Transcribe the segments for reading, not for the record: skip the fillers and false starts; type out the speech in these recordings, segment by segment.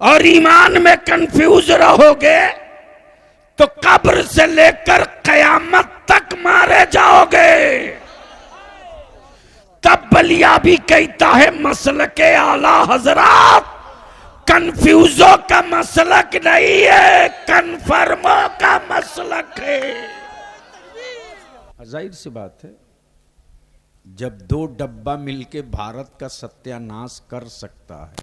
और ईमान में कंफ्यूज रहोगे तो कब्र से लेकर कयामत तक मारे जाओगे। तब बलिया भी कहता है मसलके आला हजरात कंफ्यूजों का मसलक नहीं है, कन्फर्मों का मसलक है। जाहिर सी बात है, जब दो डब्बा मिलके भारत का सत्यानाश कर सकता है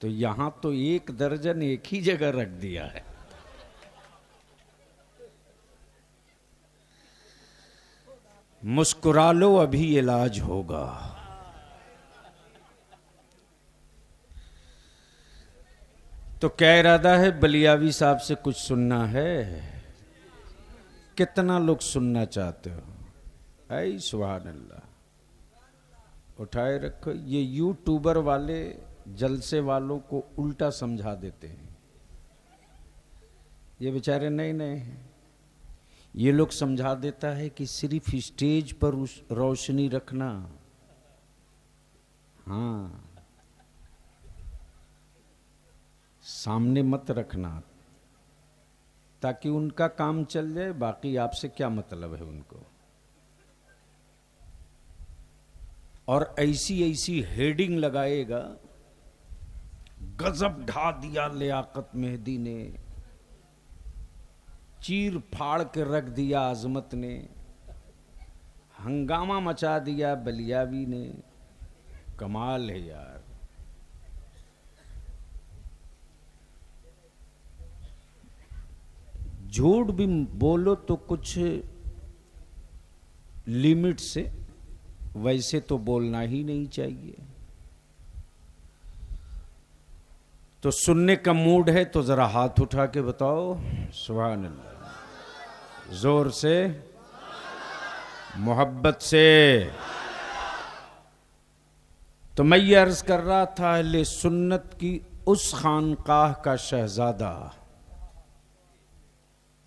तो यहां तो 1 दर्जन एक ही जगह रख दिया है। मुस्कुरा लो अभी इलाज होगा। तो क्या इरादा है? बलियावी साहब से कुछ सुनना है? कितना लोग सुनना चाहते हो? ऐ सुभान अल्लाह। उठाए रखो। ये यूट्यूबर वाले जलसे वालों को उल्टा समझा देते हैं। ये बेचारे नए नए हैं। ये लोग समझा देता है कि सिर्फ स्टेज पर रोशनी रखना, हाँ, सामने मत रखना, ताकि उनका काम चल जाए। बाकी आपसे क्या मतलब है उनको? और ऐसी ऐसी हेडिंग लगाएगा, गजब ढा दिया लियाकत मेहदी ने, चीर फाड़ के रख दिया आजमत ने, हंगामा मचा दिया बलियावी ने। कमाल है यार। झूठ भी बोलो तो कुछ लिमिट से, वैसे तो बोलना ही नहीं चाहिए। तो सुनने का मूड है तो जरा हाथ उठा के बताओ सुभान अल्लाह। जोर से, मोहब्बत से। तो मैं ये अर्ज कर रहा था, अहले सुन्नत की उस खानकाह का शहजादा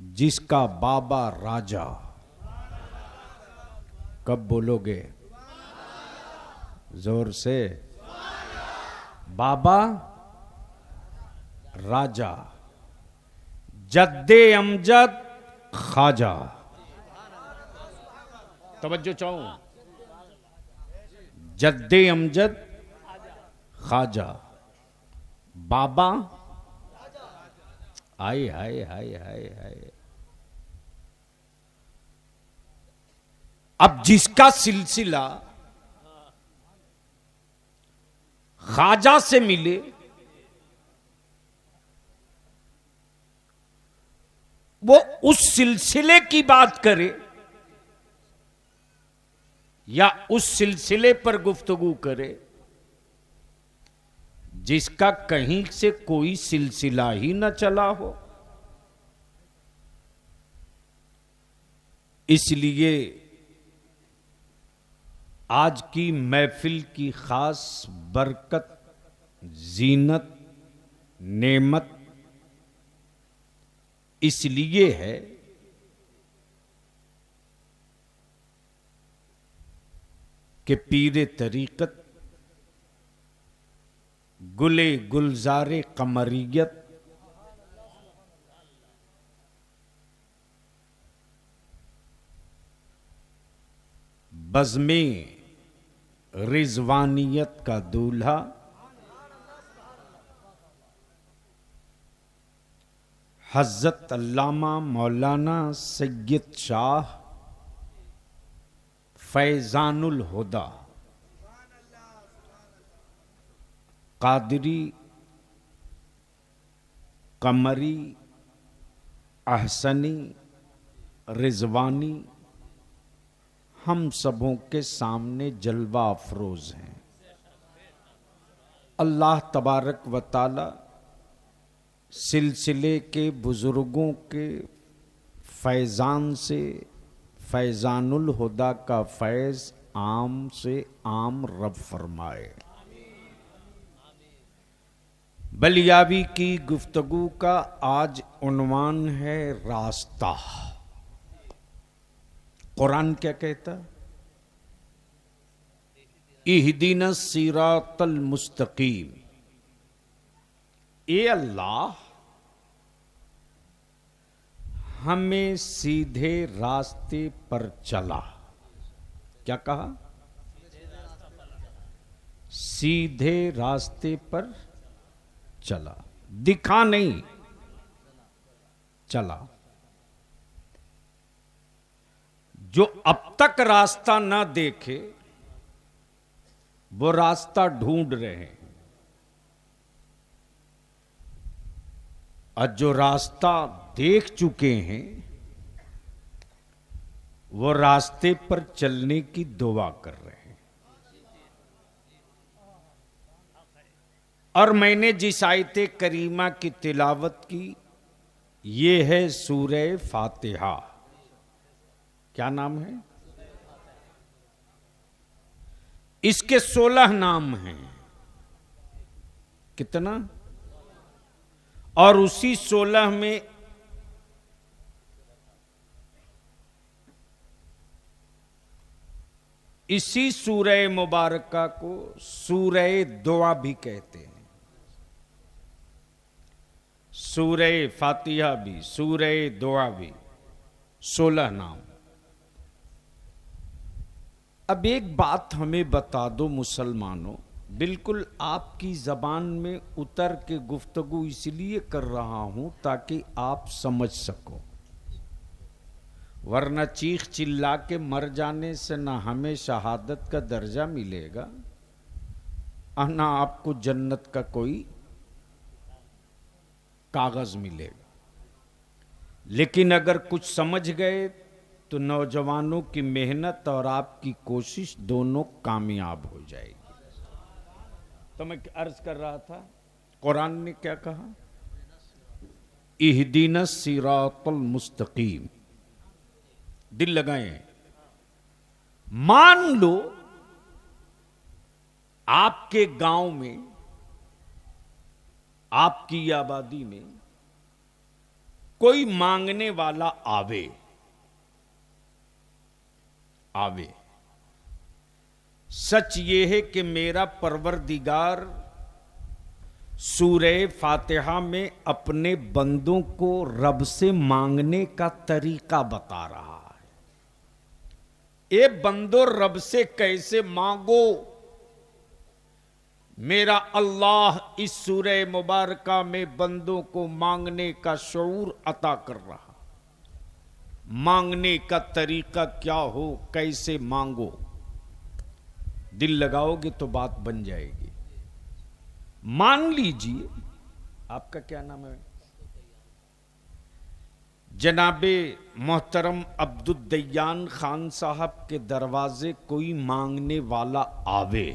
जिसका बाबा राजा। कब बोलोगे? जोर से। बाबा राजा, जद्दे अमजद खाजा। तवज्जो चाहूं, जद्दे अमजद खाजा, बाबा। हाय हाय हाय हाय हाय। अब जिसका सिलसिला खाजा से मिले, वो उस सिलसिले की बात करे या उस सिलसिले पर गुफ्तगू करे जिसका कहीं से कोई सिलसिला ही न चला हो। इसलिए आज की महफिल की खास बरकत, जीनत, नेमत इसलिए है कि पीरे तरीकत, गुले गुलजारे कमरियत, बज़्मे रिजवानियत का दूल्हा, हज़रत अल्लामा मौलाना सैयद शाह फैजानुल हुदा कादरी कमरी अहसनी रिजवानी हम सबों के सामने जलवा अफरोज हैं। अल्लाह तबारक व ताला सिलसिले के बुजुर्गों के फैज़ान से फैज़ानुल हुदा का फैज़ आम से आम रब फरमाए। बलियावी की गुफ्तगू का आज उन्वान है रास्ता। कुरान क्या कहता? इहदिनस सिरातल मुस्तकीम। ए अल्लाह, हमें सीधे रास्ते पर चला। क्या कहा? सीधे रास्ते पर चला, दिखा नहीं, चला। जो अब तक रास्ता ना देखे वो रास्ता ढूंढ रहे हैं, और जो रास्ता देख चुके हैं वो रास्ते पर चलने की दुआ कर रहे हैं। और मैंने जिस आयते करीमा की तिलावत की, ये है सूरह फातिहा। क्या नाम है? इसके 16 नाम हैं। कितना? और उसी 16 में इसी सूरह मुबारका को सूरह दुआ भी कहते हैं। सूरह फातिहा भी, सूरह दुआ भी, 16 नाम। अब एक बात हमें बता दो मुसलमानों, बिल्कुल आपकी जबान में उतर के गुफ्तगू इसलिए कर रहा हूं ताकि आप समझ सको, वरना चीख चिल्ला के मर जाने से ना हमें शहादत का दर्जा मिलेगा और ना आपको जन्नत का कोई कागज मिलेगा। लेकिन अगर कुछ समझ गए तो नौजवानों की मेहनत और आपकी कोशिश दोनों कामयाब हो जाएगी। तो मैं अर्ज कर रहा था, कुरान ने क्या कहा? इहदिनस सिरातल मुस्तकीम। दिल लगाएं। मान लो आपके गांव में, आपकी आबादी में कोई मांगने वाला आवे, सच ये है कि मेरा परवरदिगार सूरह फातिहा में अपने बंदों को रब से मांगने का तरीका बता रहा है। ए बंदो, रब से कैसे मांगो। मेरा अल्लाह इस सूरह मुबारका में बंदों को मांगने का शऊर अता कर रहा। मांगने का तरीका क्या हो, कैसे मांगो। दिल लगाओगे तो बात बन जाएगी। मान लीजिए, आपका क्या नाम है? जनाबे मोहतरम अब्दुद्दय्यान खान साहब के दरवाजे कोई मांगने वाला आवे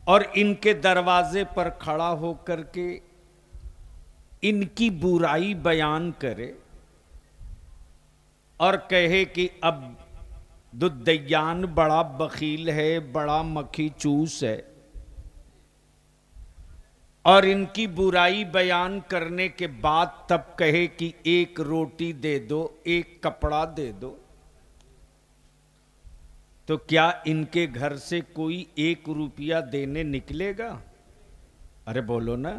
और इनके दरवाजे पर खड़ा होकर के इनकी बुराई बयान करे और कहे कि अब दुद्दय्यान बड़ा बखील है, बड़ा मक्खी चूस है, और इनकी बुराई बयान करने के बाद तब कहे कि एक रोटी दे दो, एक कपड़ा दे दो, तो क्या इनके घर से कोई 1 रुपया देने निकलेगा? अरे बोलो ना,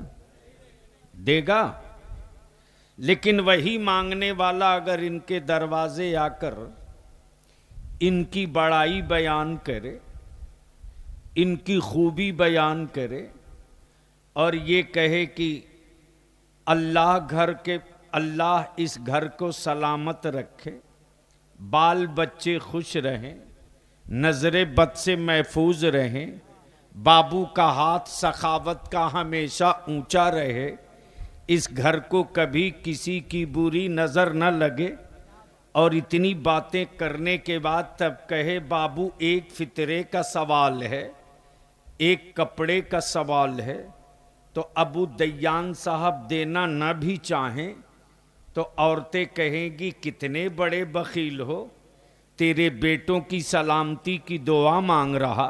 देगा? लेकिन वही मांगने वाला अगर इनके दरवाजे आकर इनकी बड़ाई बयान करे, इनकी खूबी बयान करे और ये कहे कि अल्लाह इस घर को सलामत रखे, बाल बच्चे खुश रहें, नजरे बद से महफूज रहें, बाबू का हाथ सखावत का हमेशा ऊंचा रहे, इस घर को कभी किसी की बुरी नजर न लगे, और इतनी बातें करने के बाद तब कहे बाबू एक फितरे का सवाल है, एक कपड़े का सवाल है, तो अबू दय्यान साहब देना न भी चाहें तो औरतें कहेंगी कितने बड़े बखील हो, तेरे बेटों की सलामती की दुआ मांग रहा,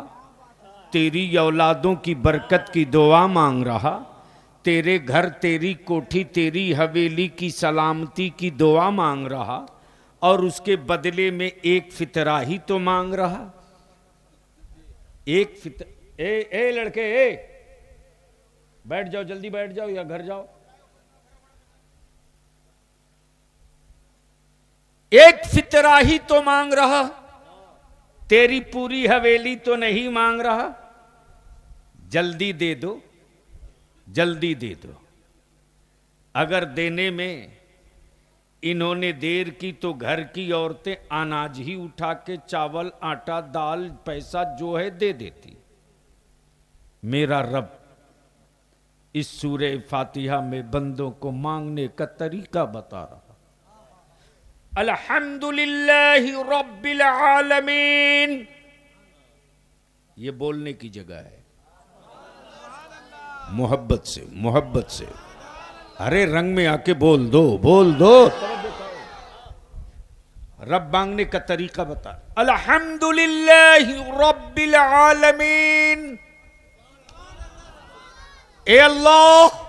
तेरी औलादों की बरकत की दुआ मांग रहा, तेरे घर, तेरी कोठी, तेरी हवेली की सलामती की दुआ मांग रहा, और उसके बदले में एक फितरा ही तो मांग रहा। एक ए लड़के, बैठ जाओ, जल्दी बैठ जाओ या घर जाओ। एक फितरा ही तो मांग रहा, तेरी पूरी हवेली तो नहीं मांग रहा। जल्दी दे दो, जल्दी दे दो। अगर देने में इन्होंने देर की तो घर की औरतें अनाज ही उठा के, चावल, आटा, दाल, पैसा जो है दे देती। मेरा रब इस सूरह फातिहा में बंदों को मांगने का तरीका बता रहा। अल्हम्दुलिल्लाहि रब्बिल आलमीन, ये बोलने की जगह है। मोहब्बत से, मोहब्बत से, अरे रंग में आके बोल दो, बोल दो। रब मांगने का तरीका बता। अल्हम्दुलिल्लाहि रब्बिल आलमीन, ए अल्लाह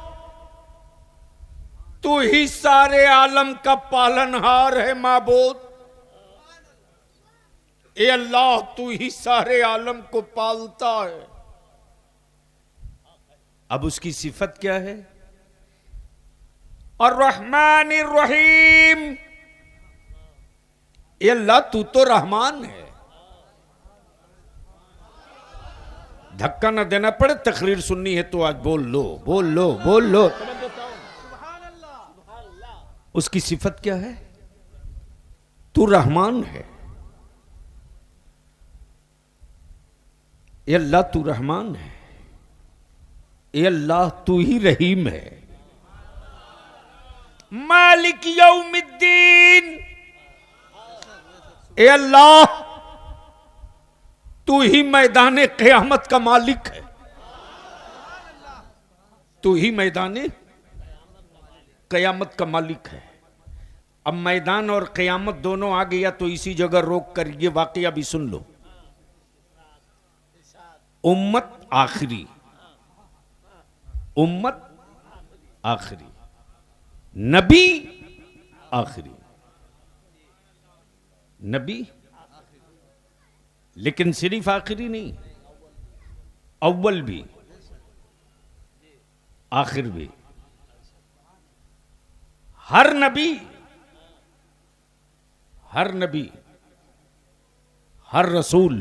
तू ही सारे आलम का पालनहार है माबूद। ए अल्लाह तू ही सारे आलम को पालता है। अब उसकी सिफत क्या है? और रहमान रहीम, ए अल्लाह तू तो रहमान है। धक्का ना देना पड़े, तकरीर सुननी है तो आज बोल लो, बोल लो, बोल लो। उसकी सिफत क्या है? तू रहमान है। ए अल्लाह तू रहमान है। ए अल्लाह तू ही रहीम है। मालिक यौमिद्दीन, ए अल्लाह तू ही मैदान क़यामत का मालिक है। तू ही मैदान क़यामत का मालिक है। अब मैदान और क़यामत दोनों आ गया तो इसी जगह रोक कर ये वाकया भी सुन लो। उम्मत आखिरी, उम्मत आखिरी, नबी आखिरी, नबी लेकिन सिर्फ आखिरी नहीं, अव्वल भी आखिर भी। हर नबी, हर नबी, हर रसूल,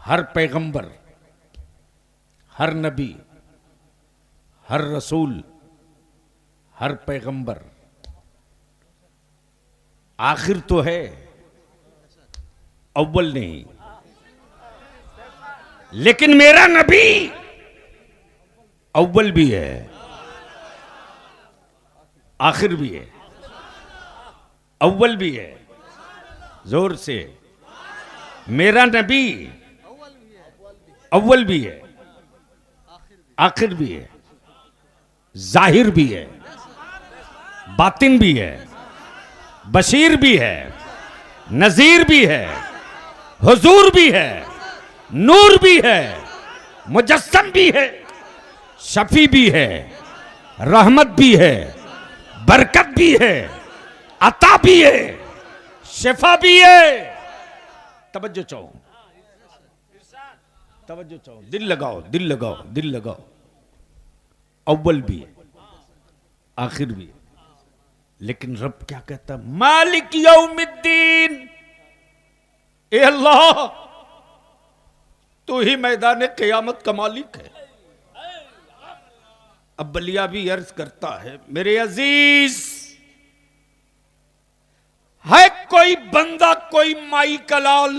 हर पैगंबर, हर नबी, हर रसूल, हर पैगंबर आखिर तो है, अव्वल नहीं। लेकिन मेरा नबी अव्वल भी है, आखिर भी है, अव्वल भी है। जोर से, मेरा नबी अव्वल भी है, आखिर भी है, जाहिर भी है, बातिन भी है, बशीर भी है, नजीर भी है, हुजूर भी है, नूर भी है, मुजस्सम भी है, शफी भी है, रहमत भी है, बरकत भी है, अता भी है, शिफा भी है। तवज्जो चाहो, तवज्जो चाहो, दिल लगाओ, दिल लगाओ, दिल लगाओ। अव्वल भी है, आखिर भी है। लेकिन रब क्या कहता है? मालिक यौमिद्दीन, ए अल्लाह तू ही मैदान क़यामत का मालिक है। अब बलिया भी अर्ज करता है, मेरे अजीज, है कोई बंदा, कोई माई कलाल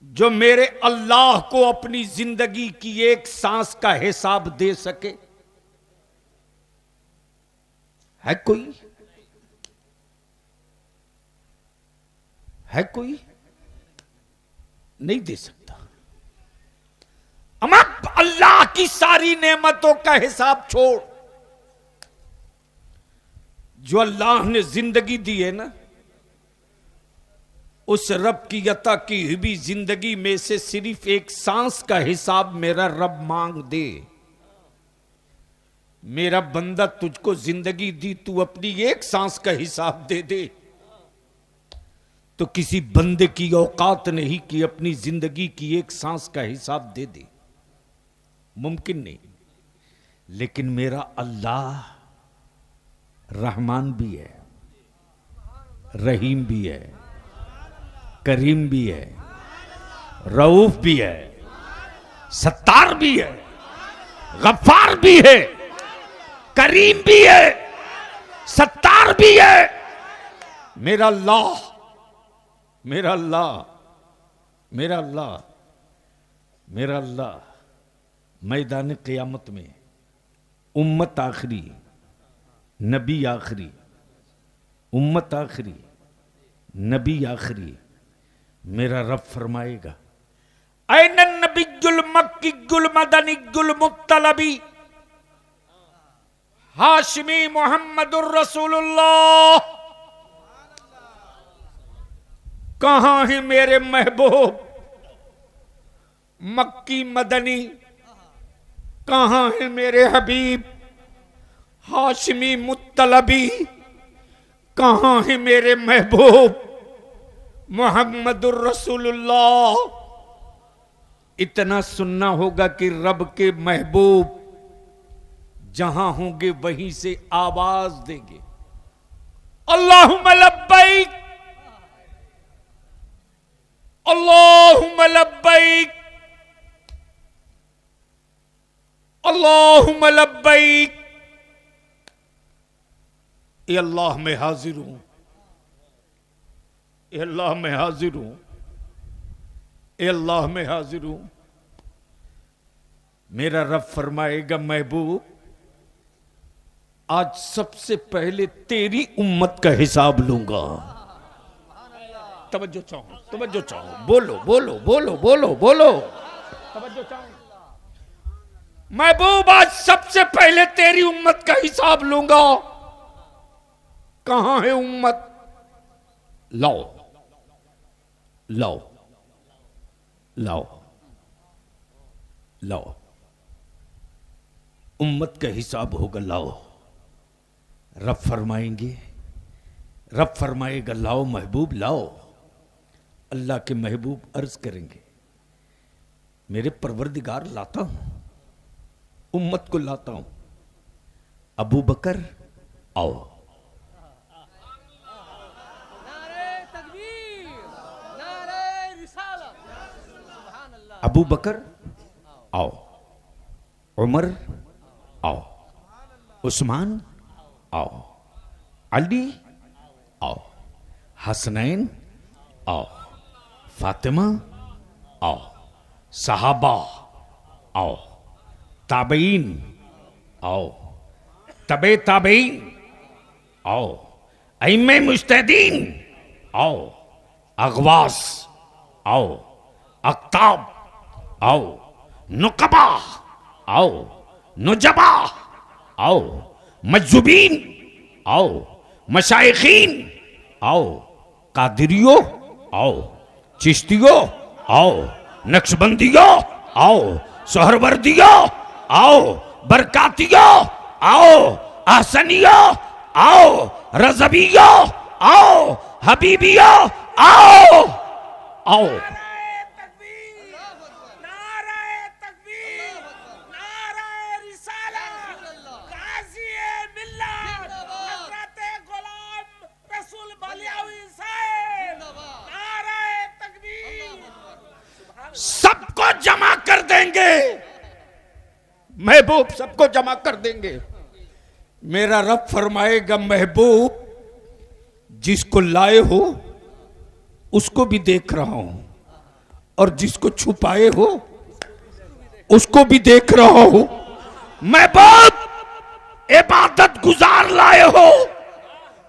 जो मेरे अल्लाह को अपनी जिंदगी की एक सांस का हिसाब दे सके? है कोई? है कोई? नहीं दे सकता। अमर अल्लाह की सारी नेमतों का हिसाब छोड़, जो अल्लाह ने जिंदगी दी है ना, उस रब की अता की हुई जिंदगी में से सिर्फ एक सांस का हिसाब मेरा रब मांग दे, मेरा बंदा तुझको जिंदगी दी, तू अपनी एक सांस का हिसाब दे दे। तो किसी बंदे की औकात नहीं कि अपनी जिंदगी की एक सांस का हिसाब दे दे, मुमकिन नहीं। लेकिन मेरा अल्लाह रहमान भी है, रहीम भी है, करीम भी है, रऊफ भी है, सत्तार भी है, गफ्फार भी है, करीम भी है, सत्तार भी है। मेरा अल्लाह, मेरा अल्लाह, मेरा अल्लाह, मेरा अल्लाह मैदान क़यामत में उम्मत आखिरी, नबी आखिरी, उम्मत आखिरी, नबी आखिरी, मेरा रब फरमाएगा, ऐन नबियुल मक्कीयुल मदनियुल मुत्तलबी हाशिमी मुहम्मदुर रसूलुल्लाह। कहां है मेरे महबूब मक्की मदनी, कहां है मेरे हबीब हाशिमी मुत्तलबी, कहां है मेरे महबूब मुहम्मदुर रसूलुल्लाह। इतना सुनना होगा कि रब के महबूब जहां होंगे वहीं से आवाज देंगे, अल्लाहुम्मा लब्बैक, अल्लाहुम्मा लब्बैक, अल्लाहुम्मा लब्बैक। ए अल्लाह मैं हाजिर हूं, ए अल्लाह मैं हाजिर हूं, ए अल्लाह मैं हाजिर हूं। मेरा रब फरमाएगा, महबूब आज सबसे पहले तेरी उम्मत का हिसाब लूंगा। तवज्जो चाहो, तवज्जो चाहो, बोलो बोलो बोलो बोलो बोलो, तवज्जो चाहो। महबूब आज सबसे पहले तेरी उम्मत का हिसाब लूंगा। कहां है उम्मत? लाओ लाओ लाओ लाओ, उम्मत का हिसाब होगा, लाओ। रब फरमाएंगे, रब फरमाएगा लाओ महबूब लाओ। अल्लाह के महबूब अर्ज करेंगे, मेरे परवरदिगार लाता हूं, उम्मत को लाता हूं। अबू बकर आओ, अबू बकर आओ, उमर आओ, उस्मान आओ, अली आओ, हसनैन आओ, फातिमा आओ, सहाबा आओ, ताबईन आओ, तबे ताबईन आओ, अइम्मे मुज्तहिदीन आओ, अगवास आओ, अक्ताब आओ, नुकबा आओ, नुजबा आओ, मज्जुबीन आओ, मशाइखीन आओ, कादिरियो आओ, चिश्तियो आओ, नक्शबंदियो आओ, सोहरवर्दियो आओ, बरकातियो आओ, आहसनियो आओ, रजबियो आओ, हबीबियो आओ आओ। सबको जमा कर देंगे महबूब, सबको जमा कर देंगे। मेरा रब फरमाएगा, महबूब जिसको लाए हो उसको भी देख रहा हूं, और जिसको छुपाए हो उसको भी देख रहा हूं। महबूब इबादत गुजार लाए हो,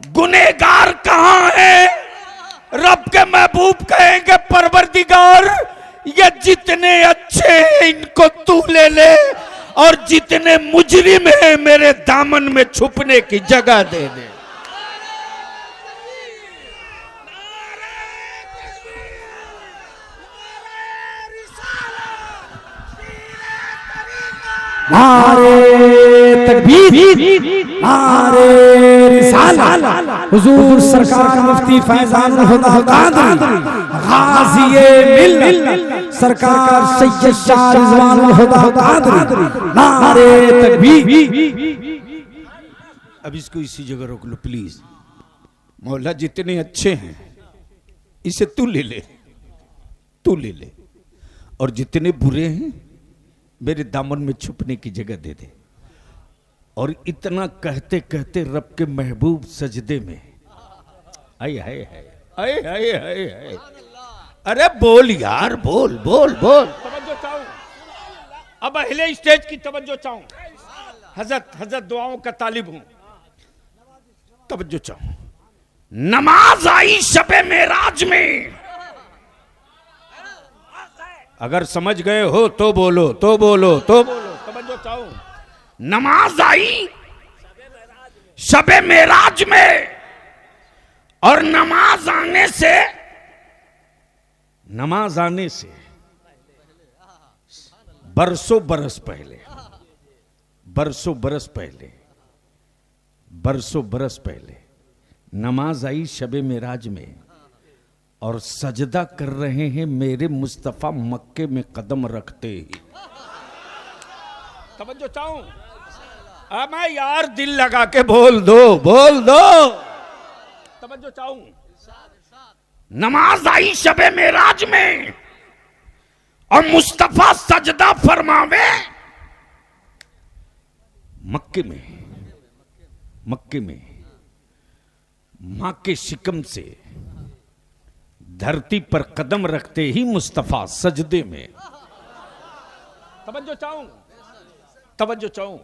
गुनेगार कहां है? रब के महबूब कहेंगे, परवरदिगार ये जितने अच्छे हैं इनको तू ले ले, और जितने मुजरिम हैं मेरे दामन में छुपने की जगह दे दे। नारे तकबीर, नारे रिसालत। हुजूर सरकार मुफ्ती फैजानुल हुदा कादरी गाज़िए मिल्लत सरकार सैयद शाह रिजवानुल हुदा कादरी, नारे तकबीर। अब इसको इसी जगह रोक लो प्लीज। मौला जितने अच्छे हैं इसे तू ले ले, तू ले ले, और जितने बुरे हैं मेरे दामन में छुपने की जगह दे दे। और इतना कहते कहते रब के महबूब सजदे में आए हाय हाय हाय हाय हाय हाय। अरे बोल यार, बोल बोल बोल। तवज्जो चाहूं, अब अहले स्टेज की तवज्जो चाहूं। हजरत दुआओं का तालिब हूं, तवज्जो चाहूं। नमाज आई शबे मेराज में, अगर समझ गए हो तो बोलो, तो बोलो, तो बोलो। तवज्जो चाहूं। नमाज आई शबे मेराज में, और नमाज आने से बरसों बरस पहले, बरसों बरस पहले, बरसों बरस पहले नमाज आई शबे मेराज में, और सजदा कर रहे हैं मेरे मुस्तफा मक्के में कदम रखते ही। तवज्जो चाहूं। अब मैं यार दिल लगा के बोल दो, बोल दो। तवज्जो चाहूं। नमाज आई शबे मेराज में, और मुस्तफा सजदा फरमावे मक्के में, मक्के में। मां के शिकम से धरती पर कदम रखते ही मुस्तफा सजदे में। तवज्जो चाहूं, तवज्जो चाहूं।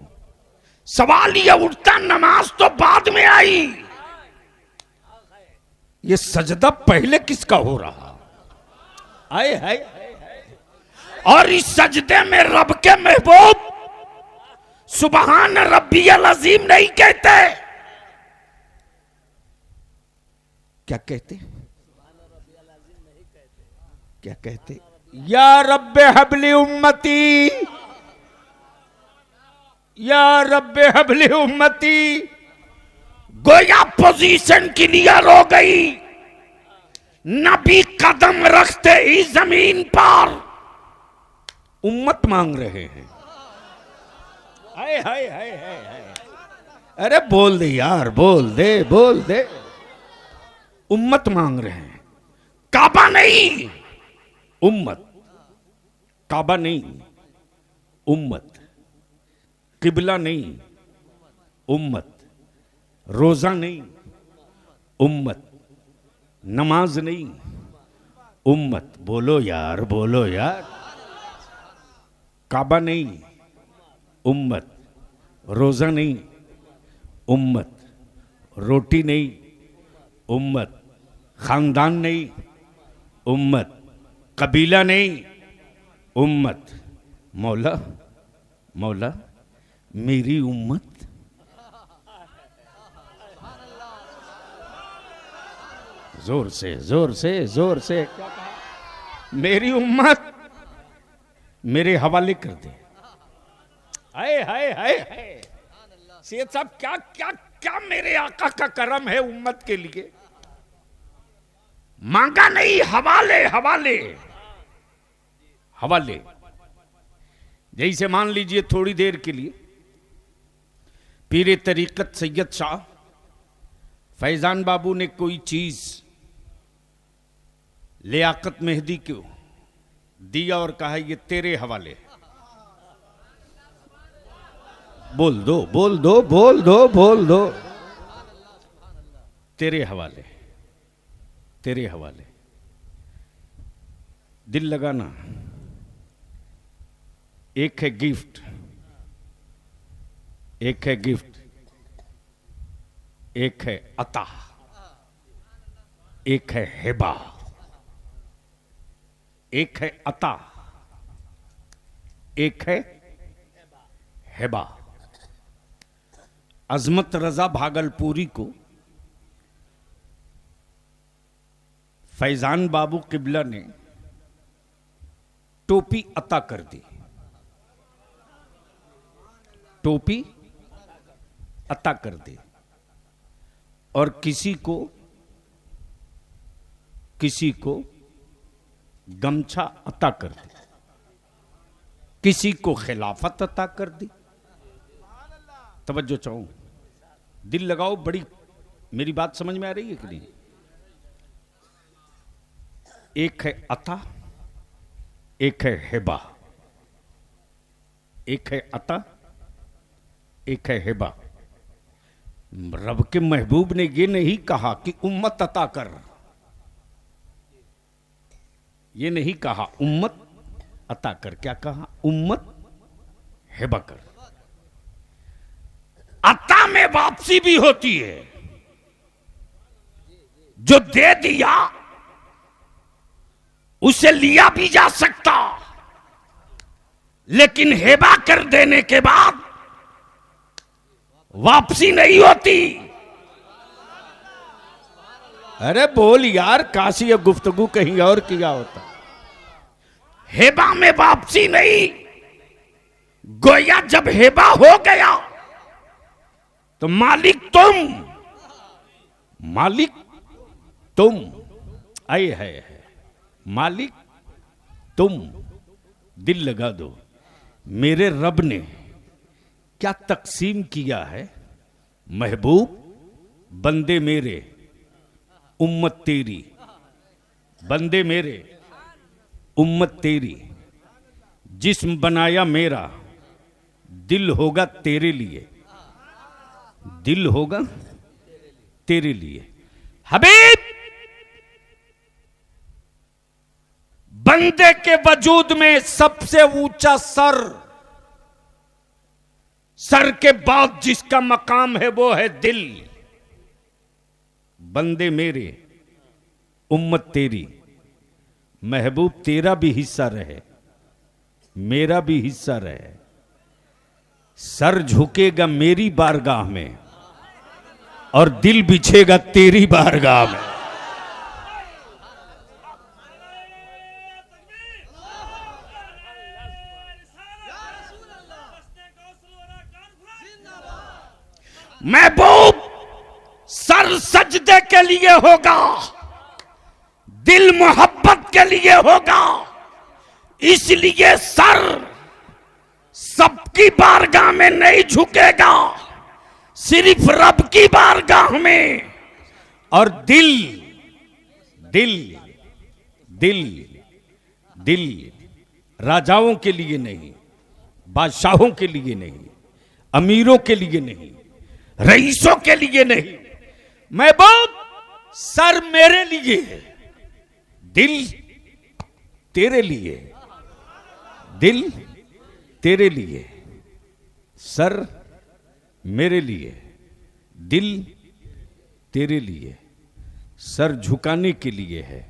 सवाल ये उठता, नमाज तो बाद में आई, ये सजदा पहले किसका हो रहा? आए हाय। और इस सजदे में रब के महबूब सुबहान रब्बियल अज़ीम नहीं कहते, क्या कहते? क्या कहते? या रब्बे हबली उम्मती, या रब्बे हबली उम्मती। गोया पोजीशन क्लियर हो गई, नबी कदम रखते ही जमीन पर उम्मत मांग रहे हैं। हाय हाय हाय हाय। अरे बोल दे यार, बोल दे, बोल दे। उम्मत मांग रहे हैं, काबा नहीं, उम्मत। काबा नहीं, उम्मत। किबला नहीं, उम्मत। रोजा नहीं, उम्मत। नमाज नहीं, उम्मत। बोलो यार, बोलो यार। काबा नहीं, उम्मत। रोजा नहीं, उम्मत। रोटी नहीं, उम्मत। खानदान नहीं, उम्मत। कबीला नहीं, उम्मत। मौला, मौला मेरी उम्मत। जोर से, जोर से, जोर से। क्या कहा? मेरी उम्मत मेरे हवाले कर दे। हाय हाय हाय हाय। सैयद साहब, क्या क्या क्या मेरे आका का करम है उम्मत के लिए। मांगा नहीं, हवाले, हवाले, हवाले। जैसे मान लीजिए थोड़ी देर के लिए पीरे तरीकत सैयद शाह फैजान बाबू ने कोई चीज लियाकत मेहदी को दिया और कहा ये तेरे हवाले। बोल दो, बोल दो, बोल दो, बोल दो। तेरे हवाले, तेरे हवाले। दिल लगाना। एक है गिफ्ट, एक है गिफ्ट, एक है अता, एक है हिबा। एक है अता, एक है हिबा। अजमत रजा भागलपुरी को फैजान बाबू किबला ने टोपी अता कर दी। टोपी अता कर दे और किसी को गमछा अता कर दे, किसी को खिलाफत अता कर दी। तवज्जो चाहूं, दिल लगाओ, बड़ी मेरी बात समझ में आ रही है कि नहीं? एक है अता, एक है हिबा। एक है अता, एक है हिबा। रब के महबूब ने ये नहीं कहा कि उम्मत अता कर, ये नहीं कहा उम्मत अता कर, क्या कहा? उम्मत हिबा कर। अता में वापसी भी होती है, जो दे दिया उसे लिया भी जा सकता, लेकिन हिबा कर देने के बाद वापसी नहीं होती। अरे बोल यार, काशी या गुफ्तगू कहीं और किया होता। हिबा में वापसी नहीं, गोया जब हिबा हो गया तो मालिक तुम आए है मालिक तुम। दिल लगा दो, मेरे रब ने क्या तकसीम किया है। महबूब बंदे मेरे, उम्मत तेरी, बंदे मेरे उम्मत तेरी। जिस्म बनाया मेरा, दिल होगा तेरे लिए, दिल होगा तेरे लिए। हबीब, बंदे के वजूद में सबसे ऊंचा सर के बाद जिसका मकाम है वो है दिल। बंदे मेरे, उम्मत तेरी। महबूब तेरा भी हिस्सा रहे, मेरा भी हिस्सा रहे। सर झुकेगा मेरी बारगाह में और दिल बिछेगा तेरी बारगाह में। महबूब सर सजदे के लिए होगा, दिल मोहब्बत के लिए होगा, इसलिए सर सबकी बारगाह में नहीं झुकेगा, सिर्फ रब की बारगाह में। और दिल दिल दिल दिल राजाओं के लिए नहीं, बादशाहों के लिए नहीं, अमीरों के लिए नहीं, रईसों के लिए नहीं। महबूब सर मेरे लिए, दिल तेरे लिए, दिल तेरे लिए, सर मेरे लिए, दिल तेरे लिए। सर झुकाने के लिए है,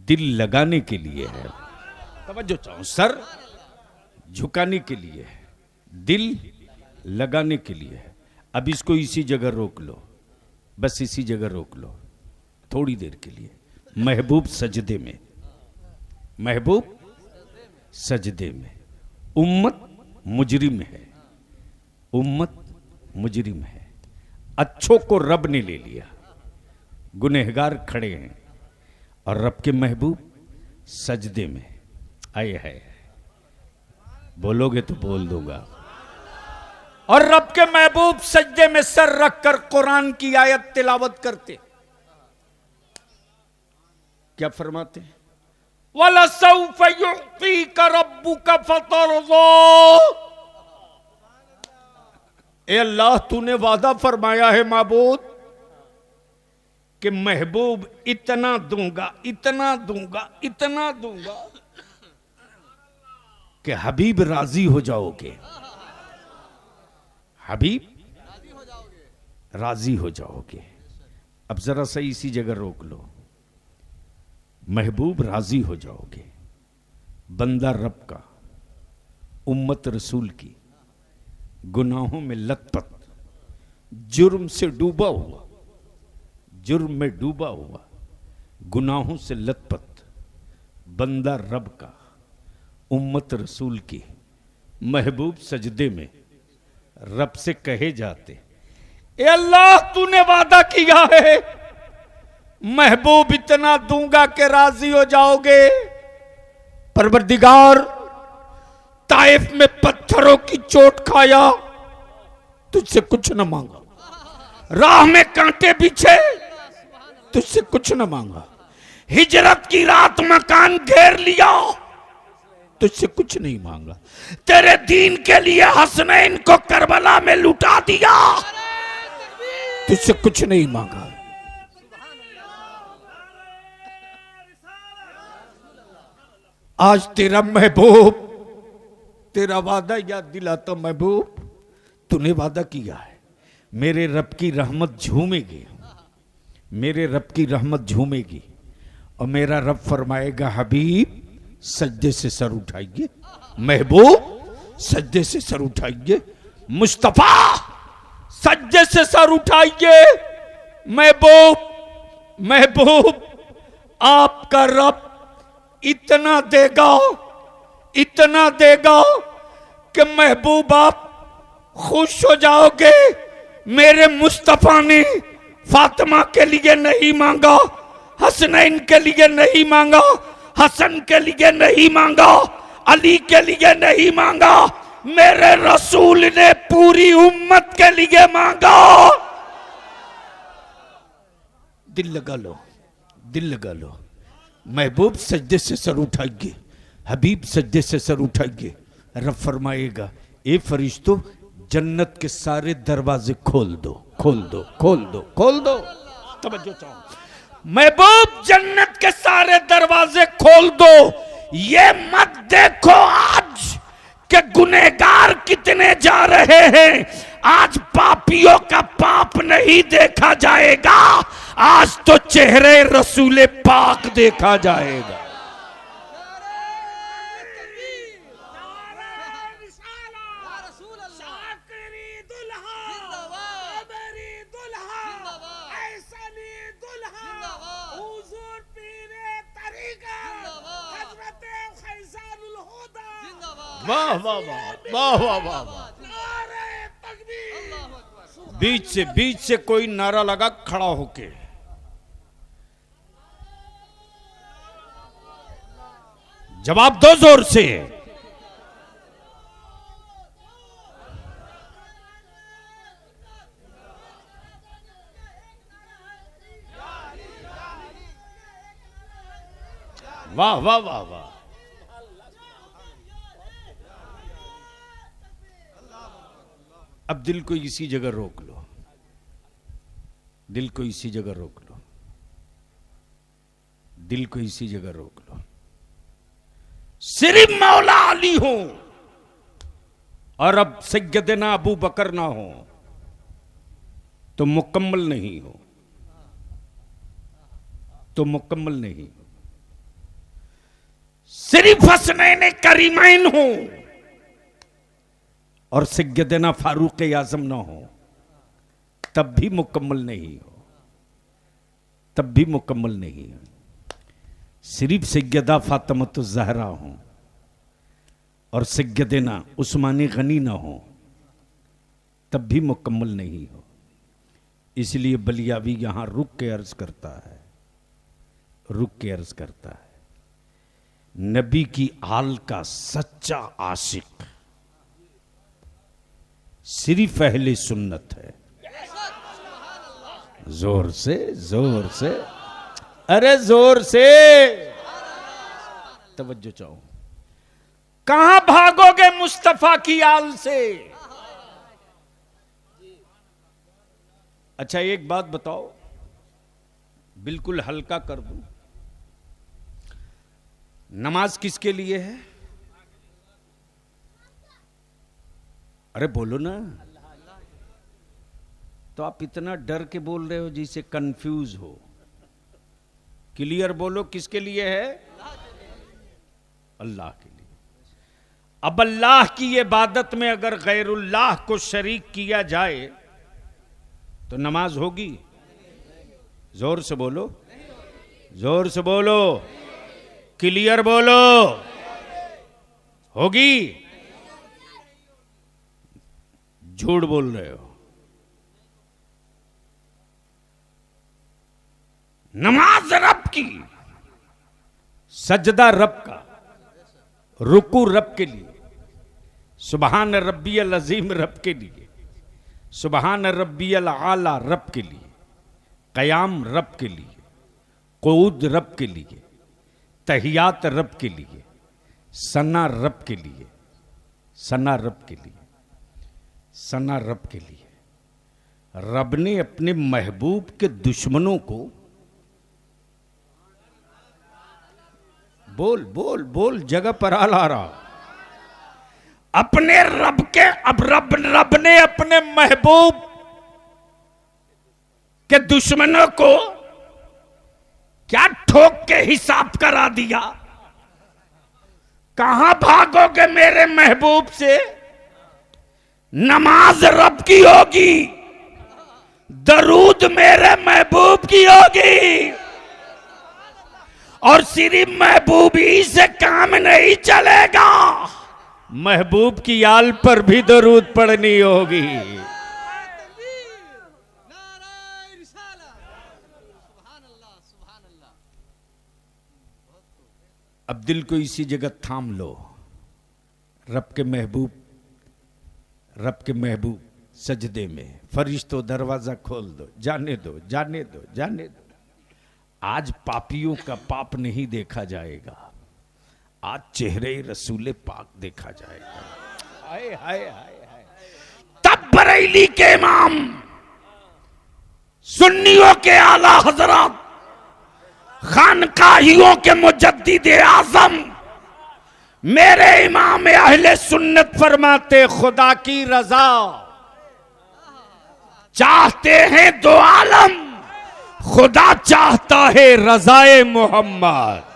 दिल लगाने के लिए है। तवज्जो चाहो, सर झुकाने के लिए है, दिल लगाने के लिए है। अब इसको इसी जगह रोक लो, बस इसी जगह रोक लो थोड़ी देर के लिए। महबूब सजदे में, महबूब सजदे में। उम्मत मुजरिम है, उम्मत मुजरिम है। अच्छों को रब ने ले लिया, गुनहगार खड़े हैं और रब के महबूब सजदे में आए हैं। बोलोगे तो बोल दूंगा। और रब के महबूब सजदे में सर रखकर कुरान की आयत तिलावत करते। क्या फरमाते हैं? वलसौफ युअतीका रब्बुका फतरज़ा। ए अल्लाह, तूने वादा फरमाया है माबूद कि महबूब इतना दूंगा, इतना दूंगा, इतना दूंगा कि हबीब राजी हो जाओगे। हबीब राजी हो जाओगे। अब जरा सा इसी जगह रोक लो। महबूब राजी हो जाओगे। बंदा रब का, उम्मत रसूल की, गुनाहों में लथपथ, जुर्म से डूबा हुआ, जुर्म में डूबा हुआ, गुनाहों से लथपथ बंदा रब का, उम्मत रसूल की। महबूब सजदे में रब से कहे जाते, ए अल्लाह तूने वादा किया है महबूब इतना दूंगा कि राजी हो जाओगे। परवरदिगार ताइफ में पत्थरों की चोट खाया, तुझसे कुछ न मांगा। राह में कांटे बिछे, तुझसे कुछ न मांगा। हिजरत की रात मकान घेर लिया, तुझसे कुछ नहीं मांगा। तेरे दीन के लिए हसनैन को करबला में लुटा दिया, तुझसे कुछ नहीं मांगा। आज तेरा महबूब तेरा वादा याद दिलाता। महबूब तूने वादा किया है मेरे रब की रहमत झूमेगी, मेरे रब की रहमत झूमेगी। और मेरा रब फरमाएगा हबीब सज्जे से सर उठाइए, महबूब सज्जे से सर उठाइए, मुस्तफा सज्जे से सर उठाइए। महबूब महबूब आपका रब इतना देगा, इतना देगा कि महबूब आप खुश हो जाओगे। मेरे मुस्तफा ने फातिमा के लिए नहीं मांगा, हसनैन के लिए नहीं मांगा, हसन के लिए नहीं मांगा, अली के लिए नहीं मांगा, मेरे रसूल ने पूरी उम्मत के लिए मांगा। दिल लगा लो, दिल लगा लो। महबूब सज्जे से सर उठाइए, हबीब सज्जे से सर उठाइए। रब फरमाएगा ए फरिश्तों जन्नत के सारे दरवाजे खोल दो, खोल दो, खोल दो, खोल दो। तवज्जो चाहो, महबूब जन्नत के सारे दरवाजे खोल दो। ये मत देखो आज कि गुनहगार कितने जा रहे हैं, आज पापियों का पाप नहीं देखा जाएगा, आज तो चेहरे रसूले पाक देखा जाएगा। वाह वाह वाह वाह वाह वाह वाह। बीच से कोई नारा लगा खड़ा होके। जवाब दो जोर से। वाह वाह वाह वाह। अब दिल को इसी जगह रोक लो, दिल को इसी जगह रोक लो, दिल को इसी जगह रोक लो। सिर्फ मौला अली हो और अब सैयदना अबू बकर ना हो तो मुकम्मल नहीं हो, तो मुकम्मल नहीं हो। सिर्फ हसनैन करीमैन हो और सैयदना फारूक आजम ना हो तब भी मुकम्मल नहीं हो, तब भी मुकम्मल नहीं हो। सिर्फ सैयदा फातिमा ज़हरा हो और सैयदना उस्मानी गनी ना हो तब भी मुकम्मल नहीं हो। इसलिए बलियावी यहां रुक के अर्ज करता है, रुक के अर्ज करता है, नबी की आल का सच्चा आशिक सिर्फ अहले सुन्नत है। जोर से, जोर से, अरे जोर से तवज्जो चाहो। कहां भागोगे मुस्तफा की आल से? अच्छा एक बात बताओ, बिल्कुल हल्का कर दूं, नमाज किसके लिए है? अरे बोलो ना। तो आप इतना डर के बोल रहे हो जिसे कंफ्यूज हो। क्लियर बोलो, किसके लिए है? अल्लाह के लिए। अब अल्लाह की इबादत में अगर गैरुल्लाह को शरीक किया जाए तो नमाज होगी? जोर से बोलो, जोर से बोलो, क्लियर बोलो, होगी? झूठ बोल रहे हो। नमाज रब की, सजदा रब का, रुकू रब के लिए, सुबहान रब्बियल अजीम रब के लिए, सुबहान रब्बियल आला रब के लिए, कयाम रब के लिए, क़ुऊद रब के लिए, तहियात रब के लिए, सना रब के लिए, सना रब के लिए, सना रब के लिए। रब ने अपने महबूब के दुश्मनों को, बोल बोल बोल, जगह पर आ ला रहा, अपने रब के, अब रब ने अपने महबूब के दुश्मनों को क्या ठोक के हिसाब करा दिया। कहां भागोगे मेरे महबूब से? नमाज रब की होगी, दरूद मेरे महबूब की होगी, और सिर्फ महबूब ही से काम नहीं चलेगा, महबूब की आल पर भी दरूद पढ़नी होगी। अब दिल को इसी जगह थाम लो। रब के महबूब, रब के महबूब सजदे में, फरिश्तों दरवाजा खोल दो, जाने दो, जाने दो, जाने दो। आज पापियों का पाप नहीं देखा जाएगा, आज चेहरे रसूले पाक देखा जाएगा। हाय हाय हाय हाय। तब बरेली के इमाम, सुन्नियों के आला हजरत, खानकाहियों के मुजद्दिद आजम, मेरे इमाम अहले सुन्नत फरमाते, खुदा की रजा चाहते हैं दो आलम, खुदा चाहता है रजाए मोहम्मद।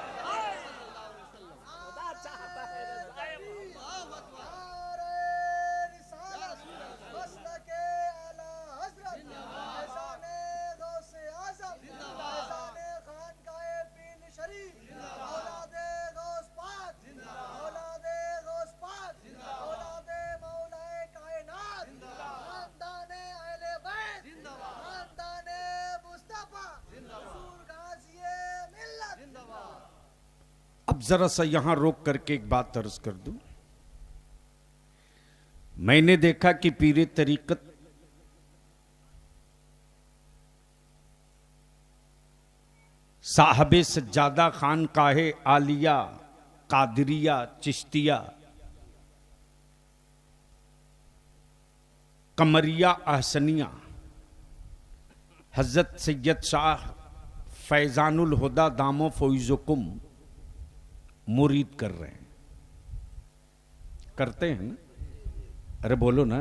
अब जरा सा यहां रोक करके एक बात अर्ज कर दूं। मैंने देखा कि पीरे तरीकत साहबे सज्जादा खानकाहे आलिया, कादरिया, चिश्तिया, कमरिया, अहसनिया, हजरत सैयद शाह फैजानुल हुदा दामो फौजुकुम मुरीद कर रहे हैं, करते हैं ना? अरे बोलो ना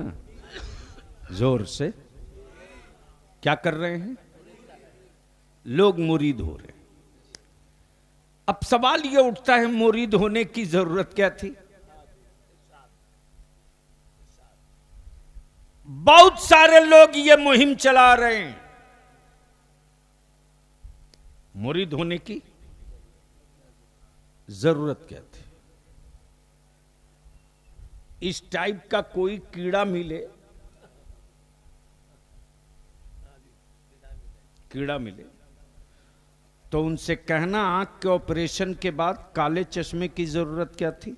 जोर से, क्या कर रहे हैं? लोग मुरीद हो रहे हैं। अब सवाल यह उठता है, मुरीद होने की जरूरत क्या थी? बहुत सारे लोग ये मुहिम चला रहे हैं, मुरीद होने की जरूरत क्या थी? इस टाइप का कोई कीड़ा मिले, कीड़ा मिले तो उनसे कहना, आंख के ऑपरेशन के बाद काले चश्मे की जरूरत क्या थी?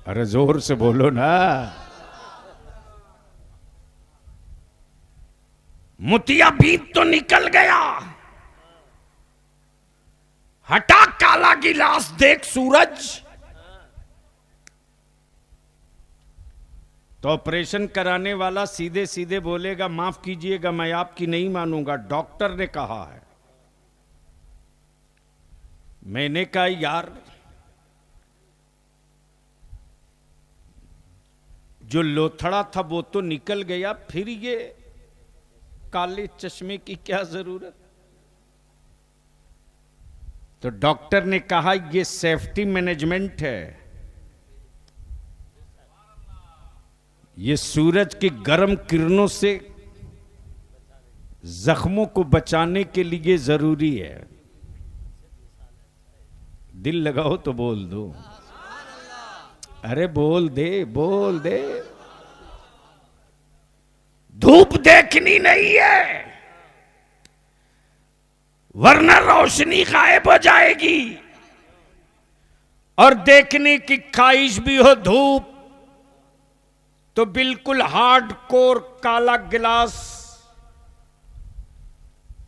अरे जोर से बोलो ना। मोतियाबिंद तो निकल गया, हटा काला गिलास, देख सूरज। तो ऑपरेशन कराने वाला सीधे सीधे बोलेगा, माफ कीजिएगा मैं आपकी नहीं मानूंगा, डॉक्टर ने कहा है। मैंने कहा यार, जो लोथड़ा था वो तो निकल गया, फिर ये काले चश्मे की क्या जरूरत? तो डॉक्टर ने कहा ये सेफ्टी मैनेजमेंट है, ये सूरज की गर्म किरणों से जख्मों को बचाने के लिए जरूरी है। दिल लगाओ तो बोल दो। अरे बोल दे, बोल दे। धूप देखनी नहीं है, वरना रोशनी गायब हो जाएगी। और देखने की ख्वाहिश भी हो धूप, तो बिल्कुल हार्डकोर काला गिलास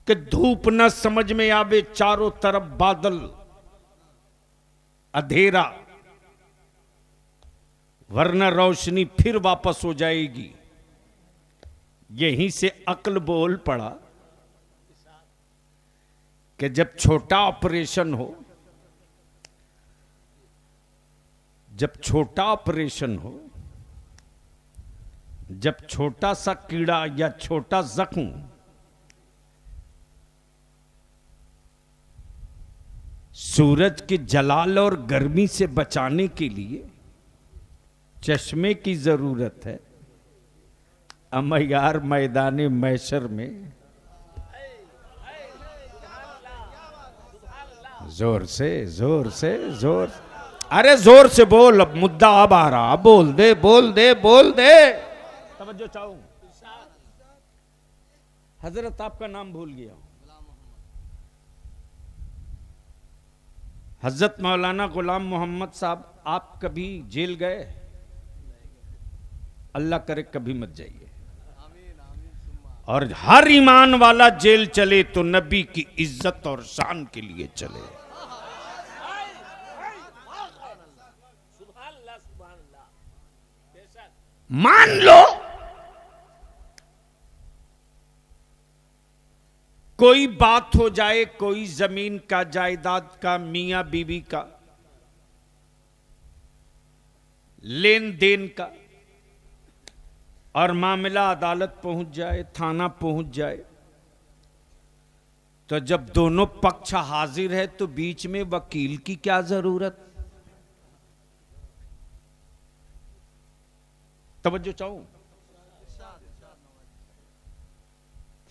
कि धूप न समझ में आवे, चारों तरफ बादल, अंधेरा, वरना रोशनी फिर वापस हो जाएगी। यहीं से अक्ल बोल पड़ा कि जब छोटा ऑपरेशन हो, जब छोटा ऑपरेशन हो, जब छोटा सा कीड़ा या छोटा जख्म सूरज के जलाल और गर्मी से बचाने के लिए चश्मे की जरूरत है, अमयार मैदाने मैशर में जोर से, जोर से, जोर, अरे जोर से बोल, अब मुद्दा अब आ रहा, बोल दे, बोल दे, बोल दे। तवज्जो चाहूं। हजरत आपका नाम भूल गया। हजरत मौलाना गुलाम मोहम्मद साहब, आप कभी जेल गए? अल्लाह करे कभी मत जाइए। और हर ईमान वाला जेल चले तो नबी की इज्जत और शान के लिए चले। मान लो कोई बात हो जाए, कोई जमीन का, जायदाद का, मियां बीवी का, लेन देन का, और मामला अदालत पहुंच जाए, थाना पहुंच जाए, तो जब दोनों पक्ष हाजिर है तो बीच में वकील की क्या जरूरत? तवज्जो चाहूं।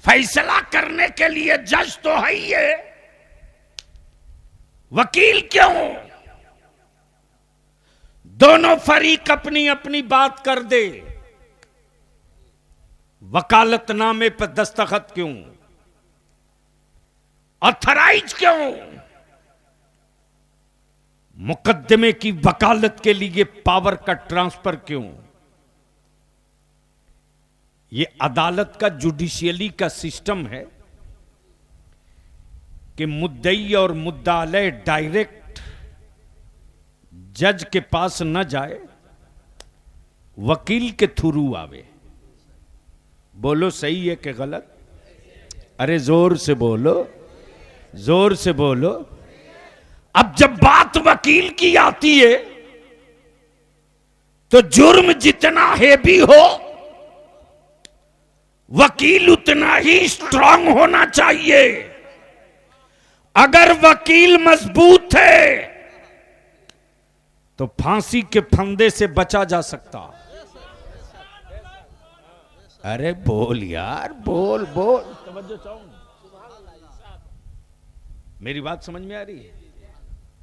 फैसला करने के लिए जज तो है ही है, वकील क्यों? दोनों फरीक अपनी अपनी बात कर दे, वकालतनामे पर दस्तखत क्यों? ऑथराइज क्यों? मुकद्दमे की वकालत के लिए पावर का ट्रांसफर क्यों? ये अदालत का जुडिशियली का सिस्टम है कि मुद्दई और मुद्दालय डायरेक्ट जज के पास न जाए, वकील के थ्रू आवे। बोलो सही है कि गलत? अरे जोर से बोलो, जोर से बोलो। अब जब बात वकील की आती है तो जुर्म जितना हैवी हो, वकील उतना ही स्ट्रांग होना चाहिए। अगर वकील मजबूत है तो फांसी के फंदे से बचा जा सकता। अरे बोल यार, बोल बोल। तवज्जो चाहूं। मेरी बात समझ में आ रही है?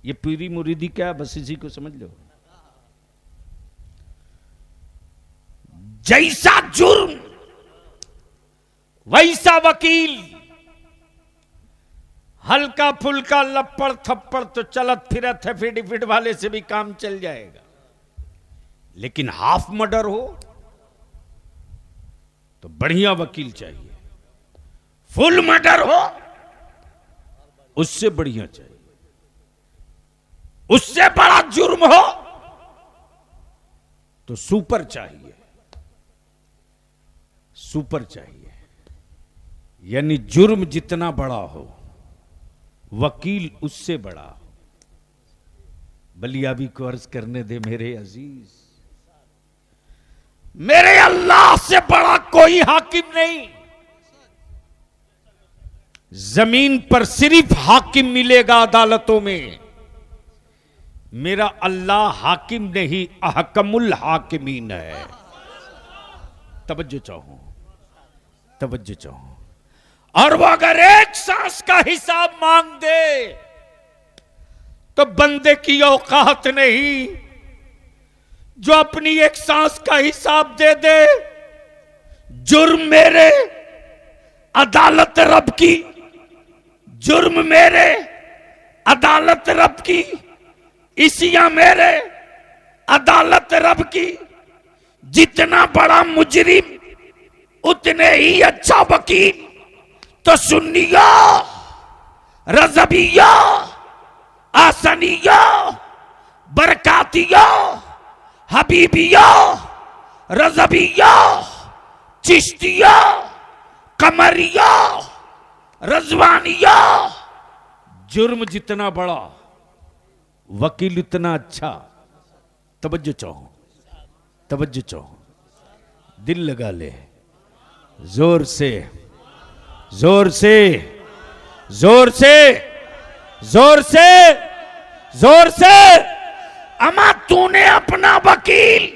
ये पीरी मुरीदी क्या, बस इसी को समझ लो। जैसा जुर्म वैसा वकील। हल्का फुल्का लपड़ थप्पड़ तो चलत फिरत है, फिट वाले से भी काम चल जाएगा, लेकिन हाफ मर्डर हो तो बढ़िया वकील चाहिए। फुल मर्डर हो उससे बढ़िया चाहिए। उससे बड़ा जुर्म हो तो सुपर चाहिए, सुपर चाहिए। यानी जुर्म जितना बड़ा हो, वकील उससे बड़ा हो। बलिया भी को अर्ज करने दे मेरे अजीज, मेरे अल्लाह से बड़ा कोई हाकिम नहीं। जमीन पर सिर्फ हाकिम मिलेगा अदालतों में। मेरा अल्लाह हाकिम नहीं, अहकमुल हाकिमीन है। तवज्जो चाहो, तवज्जो चाहो। और वो अगर एक सांस का हिसाब मांग दे तो बंदे की औकात नहीं, जो अपनी एक सांस का हिसाब दे दे। जुर्म मेरे, अदालत रब की। जुर्म मेरे, अदालत रब की। इसियां मेरे, अदालत रब की। जितना बड़ा मुजरिम उतने ही अच्छा वकील। तो सुन्निया, रज़बिया, आसनिया, बरकातिया, हबीबिया, रज़बिया, चिश्तिया, कमरिया, रज़वानिया। जुर्म जितना बड़ा, वकील उतना अच्छा। तवज्जो चाहो, तवज्जो चाहो, दिल लगा ले, जोर से, जोर से, जोर से, जोर से, जोर से। अमा तूने अपना वकील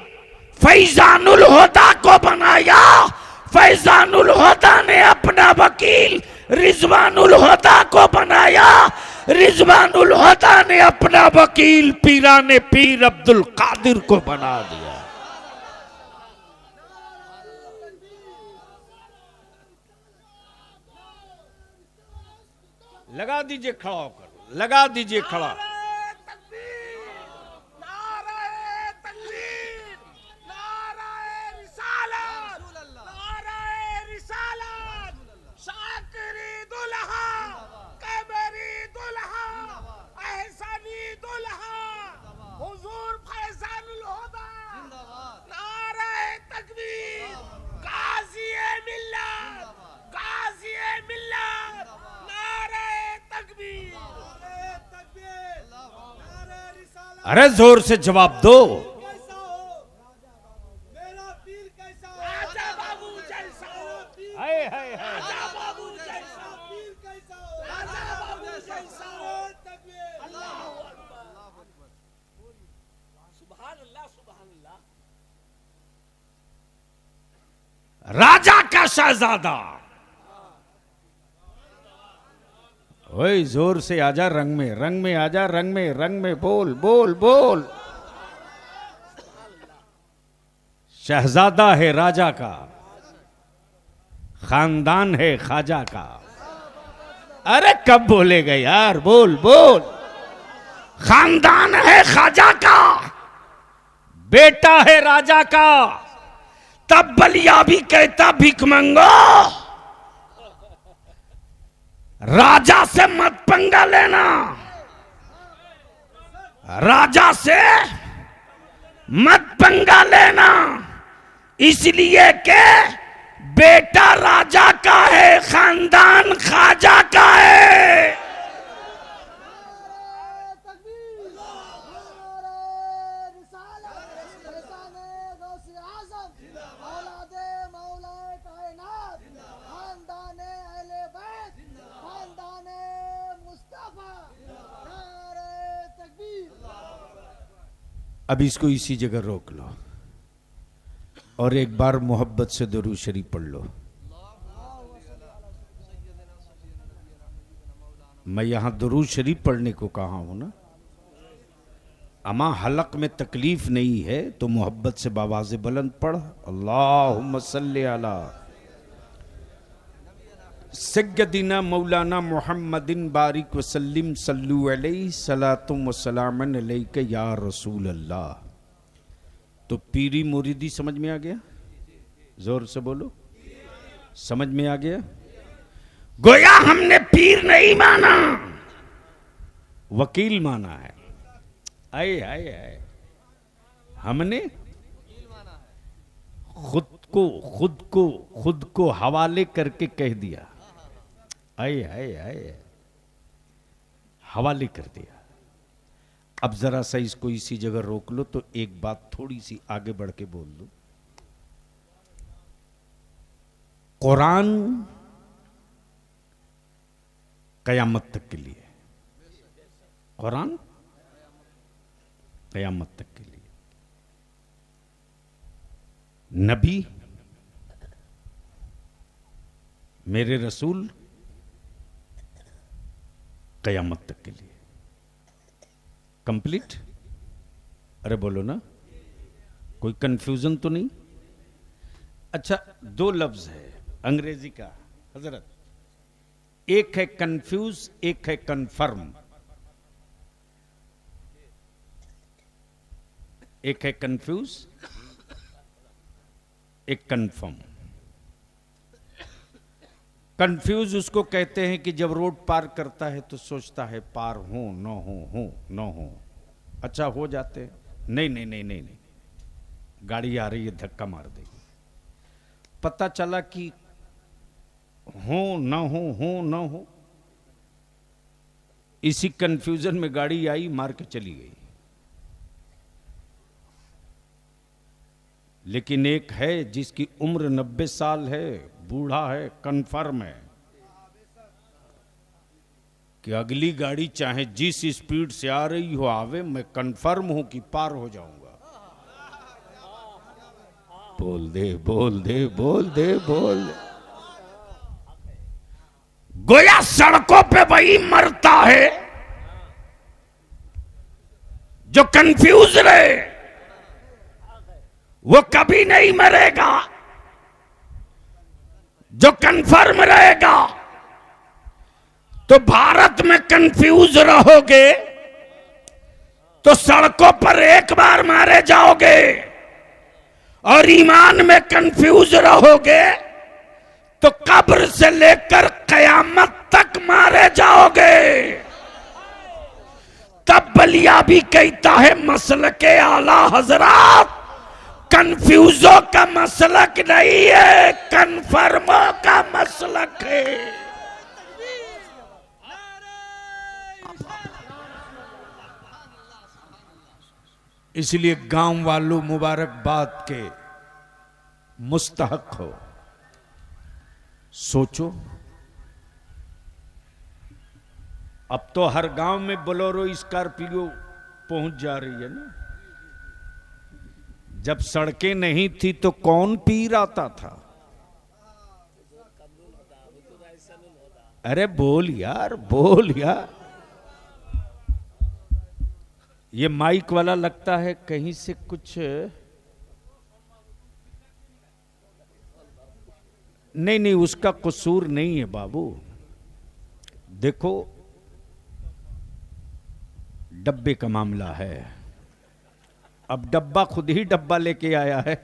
फैजानुल हुदा को बनाया। फैजानुल हुदा ने अपना वकील रिजवानुल हुदा को बनाया। रिजवानुल हुदा ने अपना वकील पीराने पीर अब्दुल कादिर को बना दिया। लगा दीजिए खड़ा होकर, लगा दीजिए खड़ा। अरे जोर से जवाब दो। राजा का शहजादा। ओए जोर से आजा, रंग में, रंग में आजा, रंग में, रंग में। बोल बोल बोल। शहजादा है राजा का, खानदान है ख्वाजा का। अरे कब बोलेगा यार, बोल बोल। खानदान है ख्वाजा का, बेटा है राजा का। तब बलिया भी कहता भिख मंगो, राजा से मत पंगा लेना। राजा से मत पंगा लेना, इसलिए कि बेटा राजा का है, खानदान ख्वाजा का है। अब इसको इसी जगह रोक लो और एक बार मोहब्बत से दुरूद शरीफ पढ़ लो। मैं यहां दुरूद शरीफ पढ़ने को कहा हूं ना। अमा हलक में तकलीफ नहीं है तो मोहब्बत से बावाज़े बुलंद पढ़। अल्लाहुम्मा सल्ली अला सय्यदिना मौलाना मुहम्मदिन बारिक वसल्लिम सल्लु अलैहि सलातुम व सलामन अलैका या रसूल अल्लाह। तो पीरी मुरीदी समझ में आ गया? जोर से बोलो, समझ में आ गया? गोया हमने पीर नहीं माना, वकील माना है। आए आए आए, हमने खुद को हवाले करके कह दिया। आए आए आए, हवाले कर दिया। अब जरा सा इसको इसी जगह रोक लो तो एक बात थोड़ी सी आगे बढ़ के बोल दो। कुरान कयामत तक के लिए, कुरान कयामत तक के लिए, नबी मेरे रसूल कयामत तक के लिए। कंप्लीट? अरे बोलो ना, कोई कंफ्यूजन तो नहीं? अच्छा, दो लफ्ज है अंग्रेजी का हजरत, एक है कंफ्यूज, एक है कन्फर्म। एक है कंफ्यूज, एक कन्फर्म। कंफ्यूज उसको कहते हैं कि जब रोड पार करता है तो सोचता है पार हूं न हो। अच्छा हो जाते, नहीं नहीं नहीं नहीं नहीं, गाड़ी आ रही है धक्का मार देगी। पता चला कि हो न हो, इसी कंफ्यूजन में गाड़ी आई, मार के चली गई। लेकिन एक है जिसकी उम्र 90 साल है, बूढ़ा है, कन्फर्म है कि अगली गाड़ी चाहे जिस स्पीड से आ रही हो आवे, मैं कन्फर्म हूं कि पार हो जाऊंगा। बोल दे बोल दे बोल दे बोल दे। गोया सड़कों पे वही मरता है जो कंफ्यूज रहे, वो कभी नहीं मरेगा जो कंफर्म रहेगा। तो भारत में कंफ्यूज रहोगे तो सड़कों पर एक बार मारे जाओगे, और ईमान में कंफ्यूज रहोगे तो कब्र से लेकर कयामत तक मारे जाओगे। तब बलिया भी कहता है मसलके आला हजरात कंफ्यूजों का मसलक नहीं है, कन्फर्मों का मसलक है। इसलिए गांव वालों मुबारकबाद के मुस्तहक हो। सोचो, अब तो हर गांव में बोलेरो स्कॉर्पियो पहुंच जा रही है ना। जब सड़कें नहीं थी तो कौन पीर आता था? अरे बोल यार, बोल यार। ये माइक वाला लगता है कहीं से कुछ नहीं, उसका कसूर नहीं है बाबू। देखो, डब्बे का मामला है। अब डब्बा खुद ही डब्बा लेके आया है।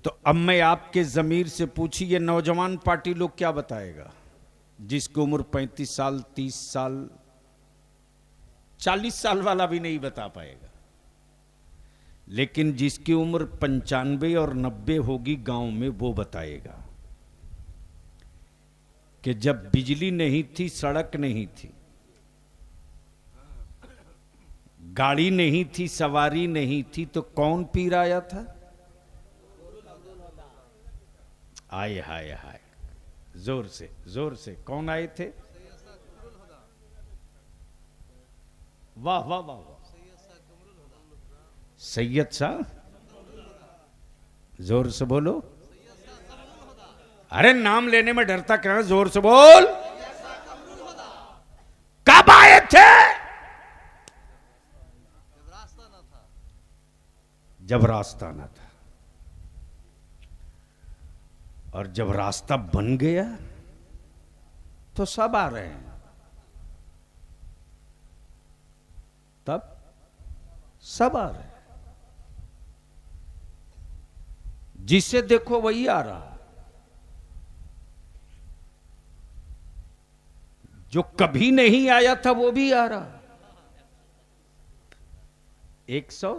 तो अब मैं आपके जमीर से पूछी, ये नौजवान पार्टी लोग क्या बताएगा? जिसकी उम्र 35 साल, 30 साल, 40 साल वाला भी नहीं बता पाएगा। लेकिन जिसकी उम्र 95 और 90 होगी गांव में, वो बताएगा कि जब बिजली नहीं थी, सड़क नहीं थी, गाड़ी नहीं थी, सवारी नहीं थी, तो कौन पीर आया था? आए हाय हाय, जोर से जोर से, कौन आए थे? वाह वाह वाह वाह, सैयद शाह। जोर से बोलो। अरे नाम लेने में डरता क्या? जोर से बोल। कब आए थे? जब रास्ता ना था। और जब रास्ता बन गया तो सब आ रहे हैं। तब सब आ रहे हैं। जिसे देखो वही आ रहा। जो कभी नहीं आया था वो भी आ रहा। 100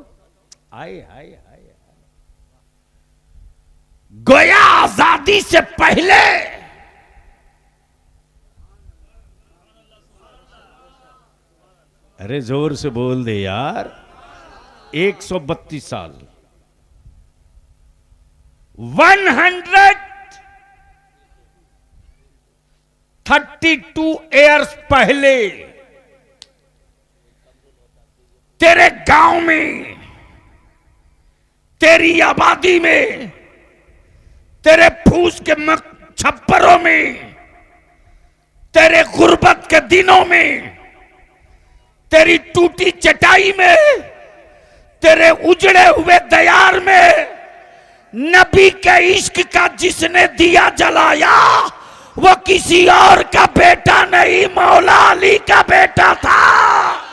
आए आए आए। गोया आजादी से पहले अरे जोर से बोल दे यार, 132 साल, 132 ईयर्स पहले तेरे गांव में, तेरी आबादी में, तेरे फूस के छप्परों में, तेरे गुर्बत के दिनों में तेरी टूटी चटाई में, तेरे उजड़े हुए दयार में नबी के इश्क का जिसने दिया जलाया वो किसी और का बेटा नहीं, मौला अली का बेटा था।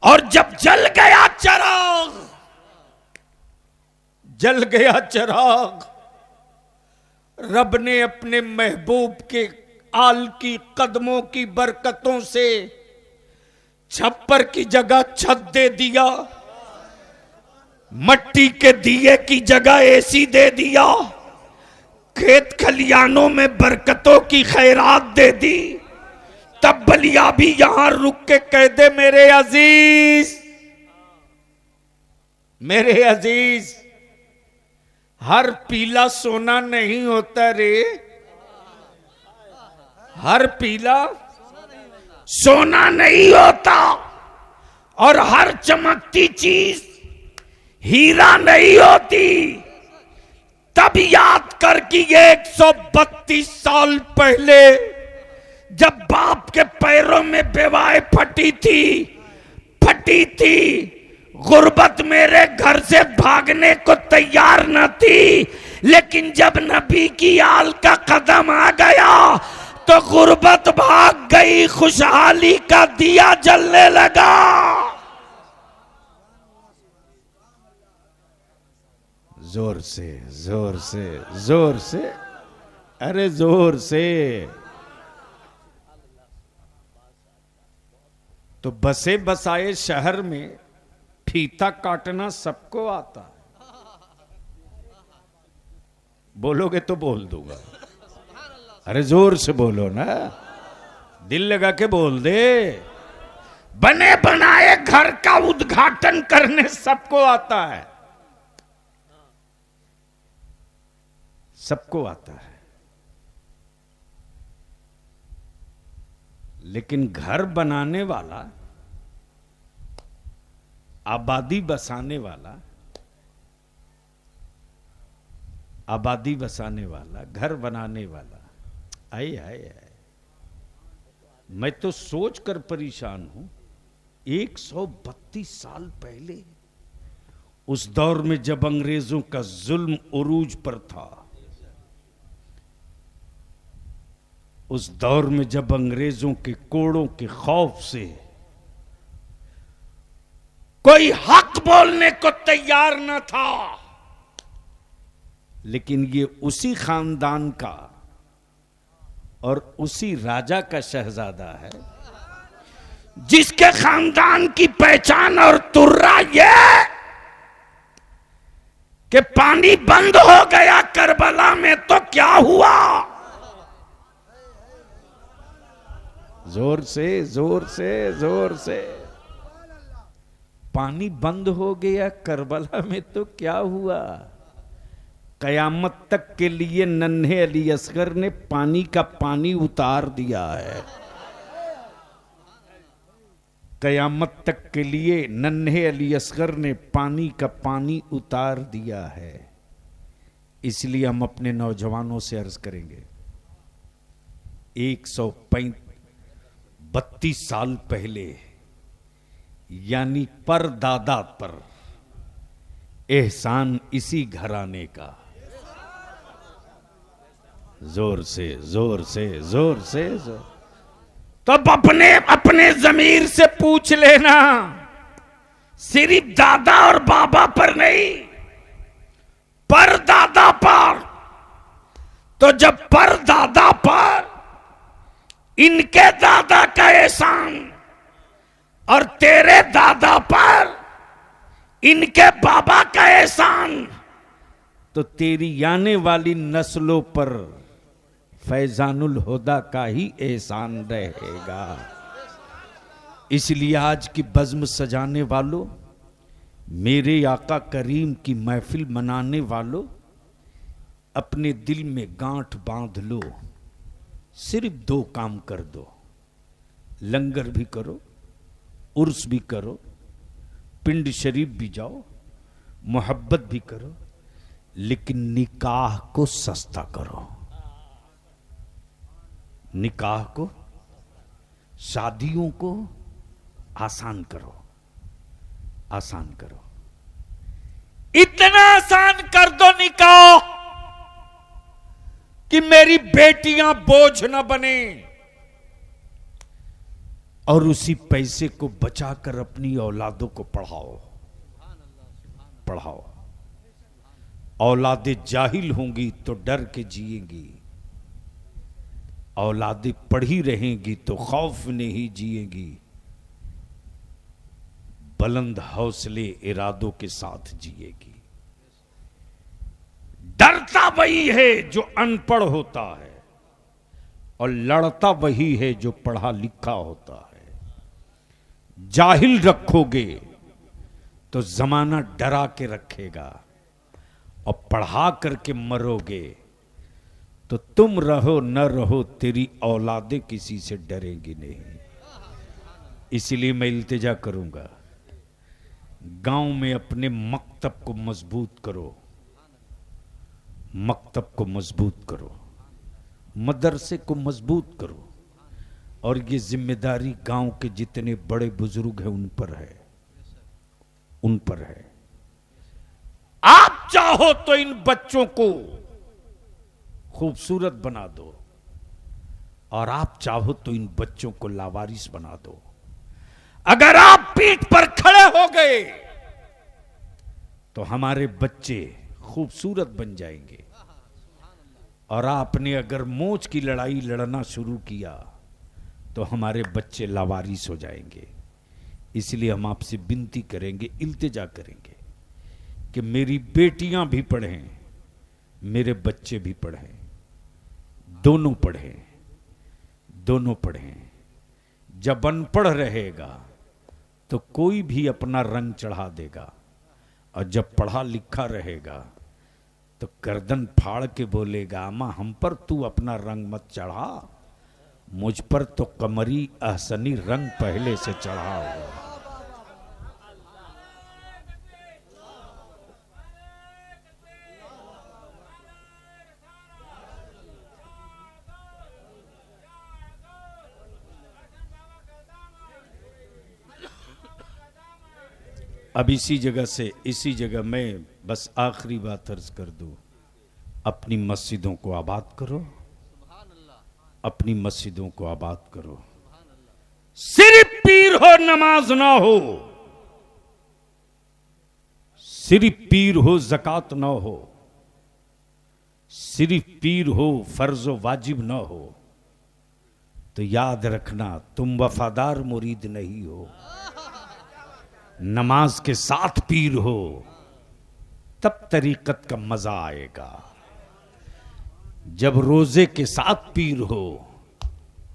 और जब जल गया चिराग, जल गया चिराग, रब ने अपने महबूब के आल की कदमों की बरकतों से छप्पर की जगह छत दे दिया, मट्टी के दिए की जगह एसी दे दिया, खेत खलियानों में बरकतों की खैरात दे दी। तब बलिया भी यहां रुक के कह दे मेरे अजीज, मेरे अजीज, हर पीला सोना नहीं होता रे, हर पीला सोना नहीं होता, और हर चमकती चीज हीरा नहीं होती। तब याद कर कि 132 साल पहले जब बाप के पैरों में बेवाएं फटी थी, गुर्बत मेरे घर से भागने को तैयार न थी, लेकिन जब नबी की आल का कदम आ गया तो गुर्बत भाग गई, खुशहाली का दिया जलने लगा। जोर से, जोर से, जोर से, अरे जोर से। तो बसे बसाए शहर में फीता काटना सबको आता है। बोलोगे तो बोल दूंगा, अरे जोर से बोलो ना, दिल लगा के बोल दे। बने बनाए घर का उद्घाटन करने सबको आता है, सबको आता है, लेकिन घर बनाने वाला, आबादी बसाने वाला, आबादी बसाने वाला, घर बनाने वाला, आए आए आए, मैं तो सोच कर परेशान हूं। 132 साल पहले, उस दौर में जब अंग्रेजों का जुल्म उरूज पर था, उस दौर में जब अंग्रेजों के कोड़ों के खौफ से कोई हक बोलने को तैयार न था, लेकिन ये उसी खानदान का और उसी राजा का शहजादा है जिसके खानदान की पहचान और तुर्रा ये कि पानी बंद हो गया करबला में तो क्या हुआ। जोर से, जोर से, जोर से। पानी बंद हो गया करबला में तो क्या हुआ। कयामत तक के लिए नन्हे अली असगर ने पानी का पानी उतार दिया है। कयामत तक के लिए नन्हे अली असगर ने पानी का पानी उतार दिया है। इसलिए हम अपने नौजवानों से अर्ज करेंगे, 132 साल पहले यानी परदादा पर एहसान इसी घराने का। जोर से, जोर से, जोर से, जोर। तो अपने अपने जमीर से पूछ लेना, सिर्फ दादा और बाबा पर नहीं, परदादा पर। तो जब परदादा पर इनके दादा का एहसान और तेरे दादा पर इनके बाबा का एहसान, तो तेरी आने वाली नस्लों पर फैजानुल हुदा का ही एहसान रहेगा। इसलिए आज की बज़्म सजाने वालों, मेरे आका करीम की महफिल मनाने वालों, अपने दिल में गांठ बांध लो। सिर्फ 2 काम कर दो, लंगर भी करो उर्स भी करो, पिंड शरीफ भी जाओ, मोहब्बत भी करो, लेकिन निकाह को सस्ता करो। निकाह को, शादियों को आसान करो, आसान करो। इतना आसान कर दो निकाह कि मेरी बेटियां बोझ न बने, और उसी पैसे को बचाकर अपनी औलादों को पढ़ाओ, पढ़ाओ। औलादें जाहिल होंगी तो डर के जिएंगी, औलादें पढ़ी रहेंगी तो खौफ में ही जिएंगी, बुलंद हौसले इरादों के साथ जिएगी। डरता वही है जो अनपढ़ होता है, और लड़ता वही है जो पढ़ा लिखा होता है। जाहिल रखोगे तो जमाना डरा के रखेगा, और पढ़ा करके मरोगे तो तुम रहो न रहो, तेरी औलादें किसी से डरेंगी नहीं। इसीलिए मैं इल्तिजा करूंगा, गांव में अपने मकतब को मजबूत करो, मकतब को मजबूत करो, मदरसे को मजबूत करो। और ये जिम्मेदारी गांव के जितने बड़े बुजुर्ग हैं उन पर है, उन पर है। आप चाहो तो इन बच्चों को खूबसूरत बना दो, और आप चाहो तो इन बच्चों को लावारिस बना दो। अगर आप पीठ पर खड़े हो गए तो हमारे बच्चे खूबसूरत बन जाएंगे, और आपने अगर मोच की लड़ाई लड़ना शुरू किया तो हमारे बच्चे लावारिस हो जाएंगे। इसलिए हम आपसे विनती करेंगे, इल्तिजा करेंगे कि मेरी बेटियां भी पढ़ें, मेरे बच्चे भी पढ़ें, दोनों पढ़ें, दोनों पढ़ें। जब अनपढ़ रहेगा तो कोई भी अपना रंग चढ़ा देगा, और जब पढ़ा लिखा रहेगा तो गर्दन फाड़ के बोलेगा, अम्मा हम पर तू अपना रंग मत चढ़ा, मुझ पर तो कमरी अहसनी रंग पहले से चढ़ा हुआ। अब इसी जगह से, इसी जगह मैं बस आखिरी बात अर्ज कर दूं, अपनी मस्जिदों को आबाद करो, अपनी मस्जिदों को आबाद करो। सिर्फ पीर हो नमाज ना हो, सिर्फ पीर हो ज़कात ना हो, सिर्फ पीर हो फर्ज वाजिब ना हो, तो याद रखना तुम वफादार मुरीद नहीं हो। नमाज के साथ पीर हो तब तरीकत का मजा आएगा, जब रोजे के साथ पीर हो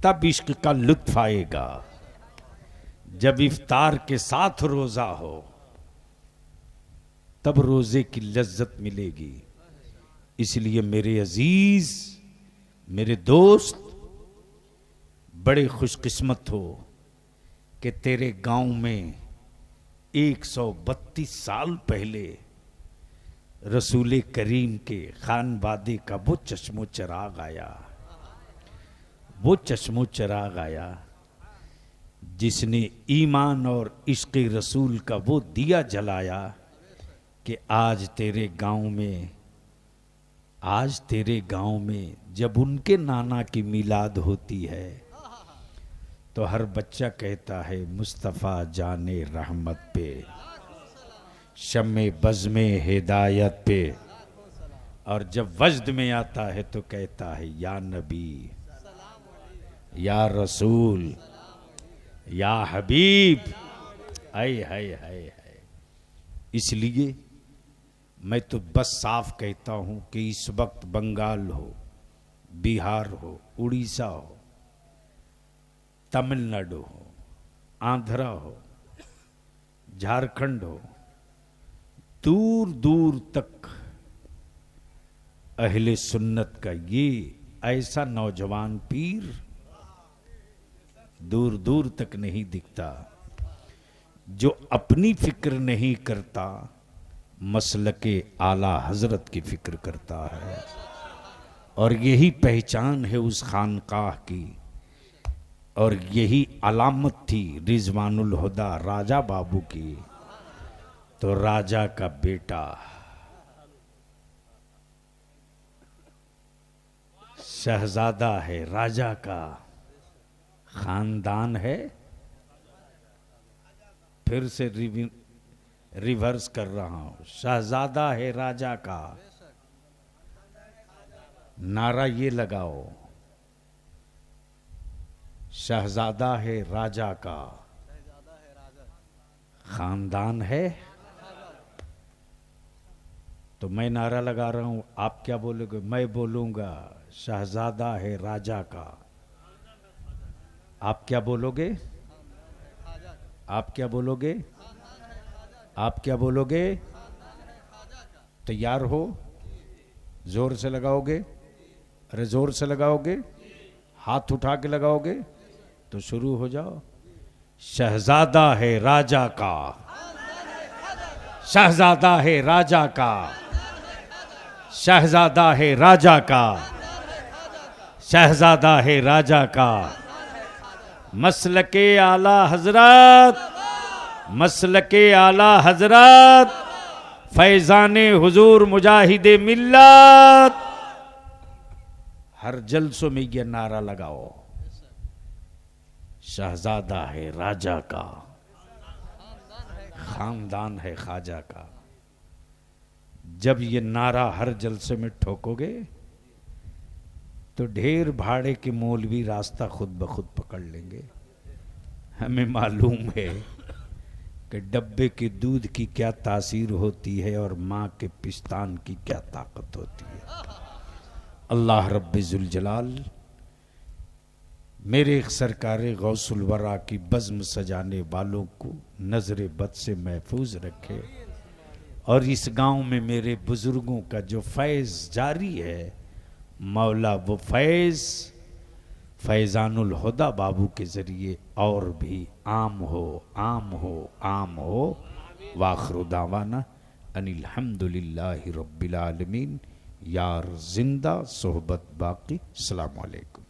तब इश्क का लुत्फ आएगा, जब इफ्तार के साथ रोजा हो तब रोजे की लज्जत मिलेगी। इसलिए मेरे अजीज, मेरे दोस्त, बड़े खुशकिस्मत हो कि तेरे गांव में 132 साल पहले रसूल करीम के खानवादे का वो चश्मो चिराग आया, वो चश्मो चिराग आया जिसने ईमान और इश्क रसूल का वो दिया जलाया कि आज तेरे गांव में, आज तेरे गांव में जब उनके नाना की मिलाद होती है तो हर बच्चा कहता है मुस्तफ़ा जाने रहमत पे, शम्मे बज़्मे हिदायत पे, और जब वजद में आता है तो कहता है या नबी, या रसूल, या हबीब। आए हाय हाय हाय। इसलिए मैं तो बस साफ कहता हूं कि इस वक्त बंगाल हो, बिहार हो, उड़ीसा हो, तमिलनाडु हो, आंध्रा हो, झारखंड हो, दूर दूर तक अहले सुन्नत का ये ऐसा नौजवान पीर दूर दूर तक नहीं दिखता। जो अपनी फिक्र नहीं करता मसलके आला हजरत की फिक्र करता है। और यही पहचान है उस खानकाह की, और यही अलामत थी रिजवानुल हुदा राजा बाबू की। तो राजा का बेटा शहजादा है, राजा का खानदान है। फिर से रिवर्स कर रहा हूं, शहजादा है राजा का। नारा ये लगाओ, शहजादा है राजा का, खानदान है। तो मैं नारा लगा रहा हूं, आप क्या बोलोगे? मैं बोलूंगा शहजादा है राजा का। आप क्या बोलोगे? आप क्या बोलोगे? आप क्या बोलोगे? तैयार हो? जोर से लगाओगे? अरे जोर से लगाओगे, हाथ उठा के लगाओगे तो शुरू हो जाओ। शहजादा है राजा का, शहजादा है राजा का, शहजादा है राजा का, शहजादा है राजा का। मसलके आला हजरत, मसलके आला हजरत, फैजाने हुजूर मुजाहिदे मिल्लत। हर जलसों में यह नारा लगाओ, शहजादा है राजा का, खानदान है ख्वाजा का। जब ये नारा हर जलसे में ठोकोगे तो ढेर भाड़े के मौलवी रास्ता खुद ब खुद पकड़ लेंगे। हमें मालूम है कि डब्बे के दूध की क्या तासीर होती है और माँ के पिस्तान की क्या ताकत होती है। अल्लाह रब्बे जुल जलाल मेरे सरकारे गौसुल वरा की बज़्म सजाने वालों को नजर बद से महफूज रखे, और इस गांव में मेरे बुजुर्गों का जो फैज़ जारी है, मौला वो फैज़ फैज़ानुल हुदा बाबू के ज़रिए और भी आम हो, आम हो, आम हो। वाखिरु दावाना अनिल हम्दुलिल्लाहि रब्बिल आलमीन। यार जिंदा सोहबत बाकी। अस्सलामु अलैकुम।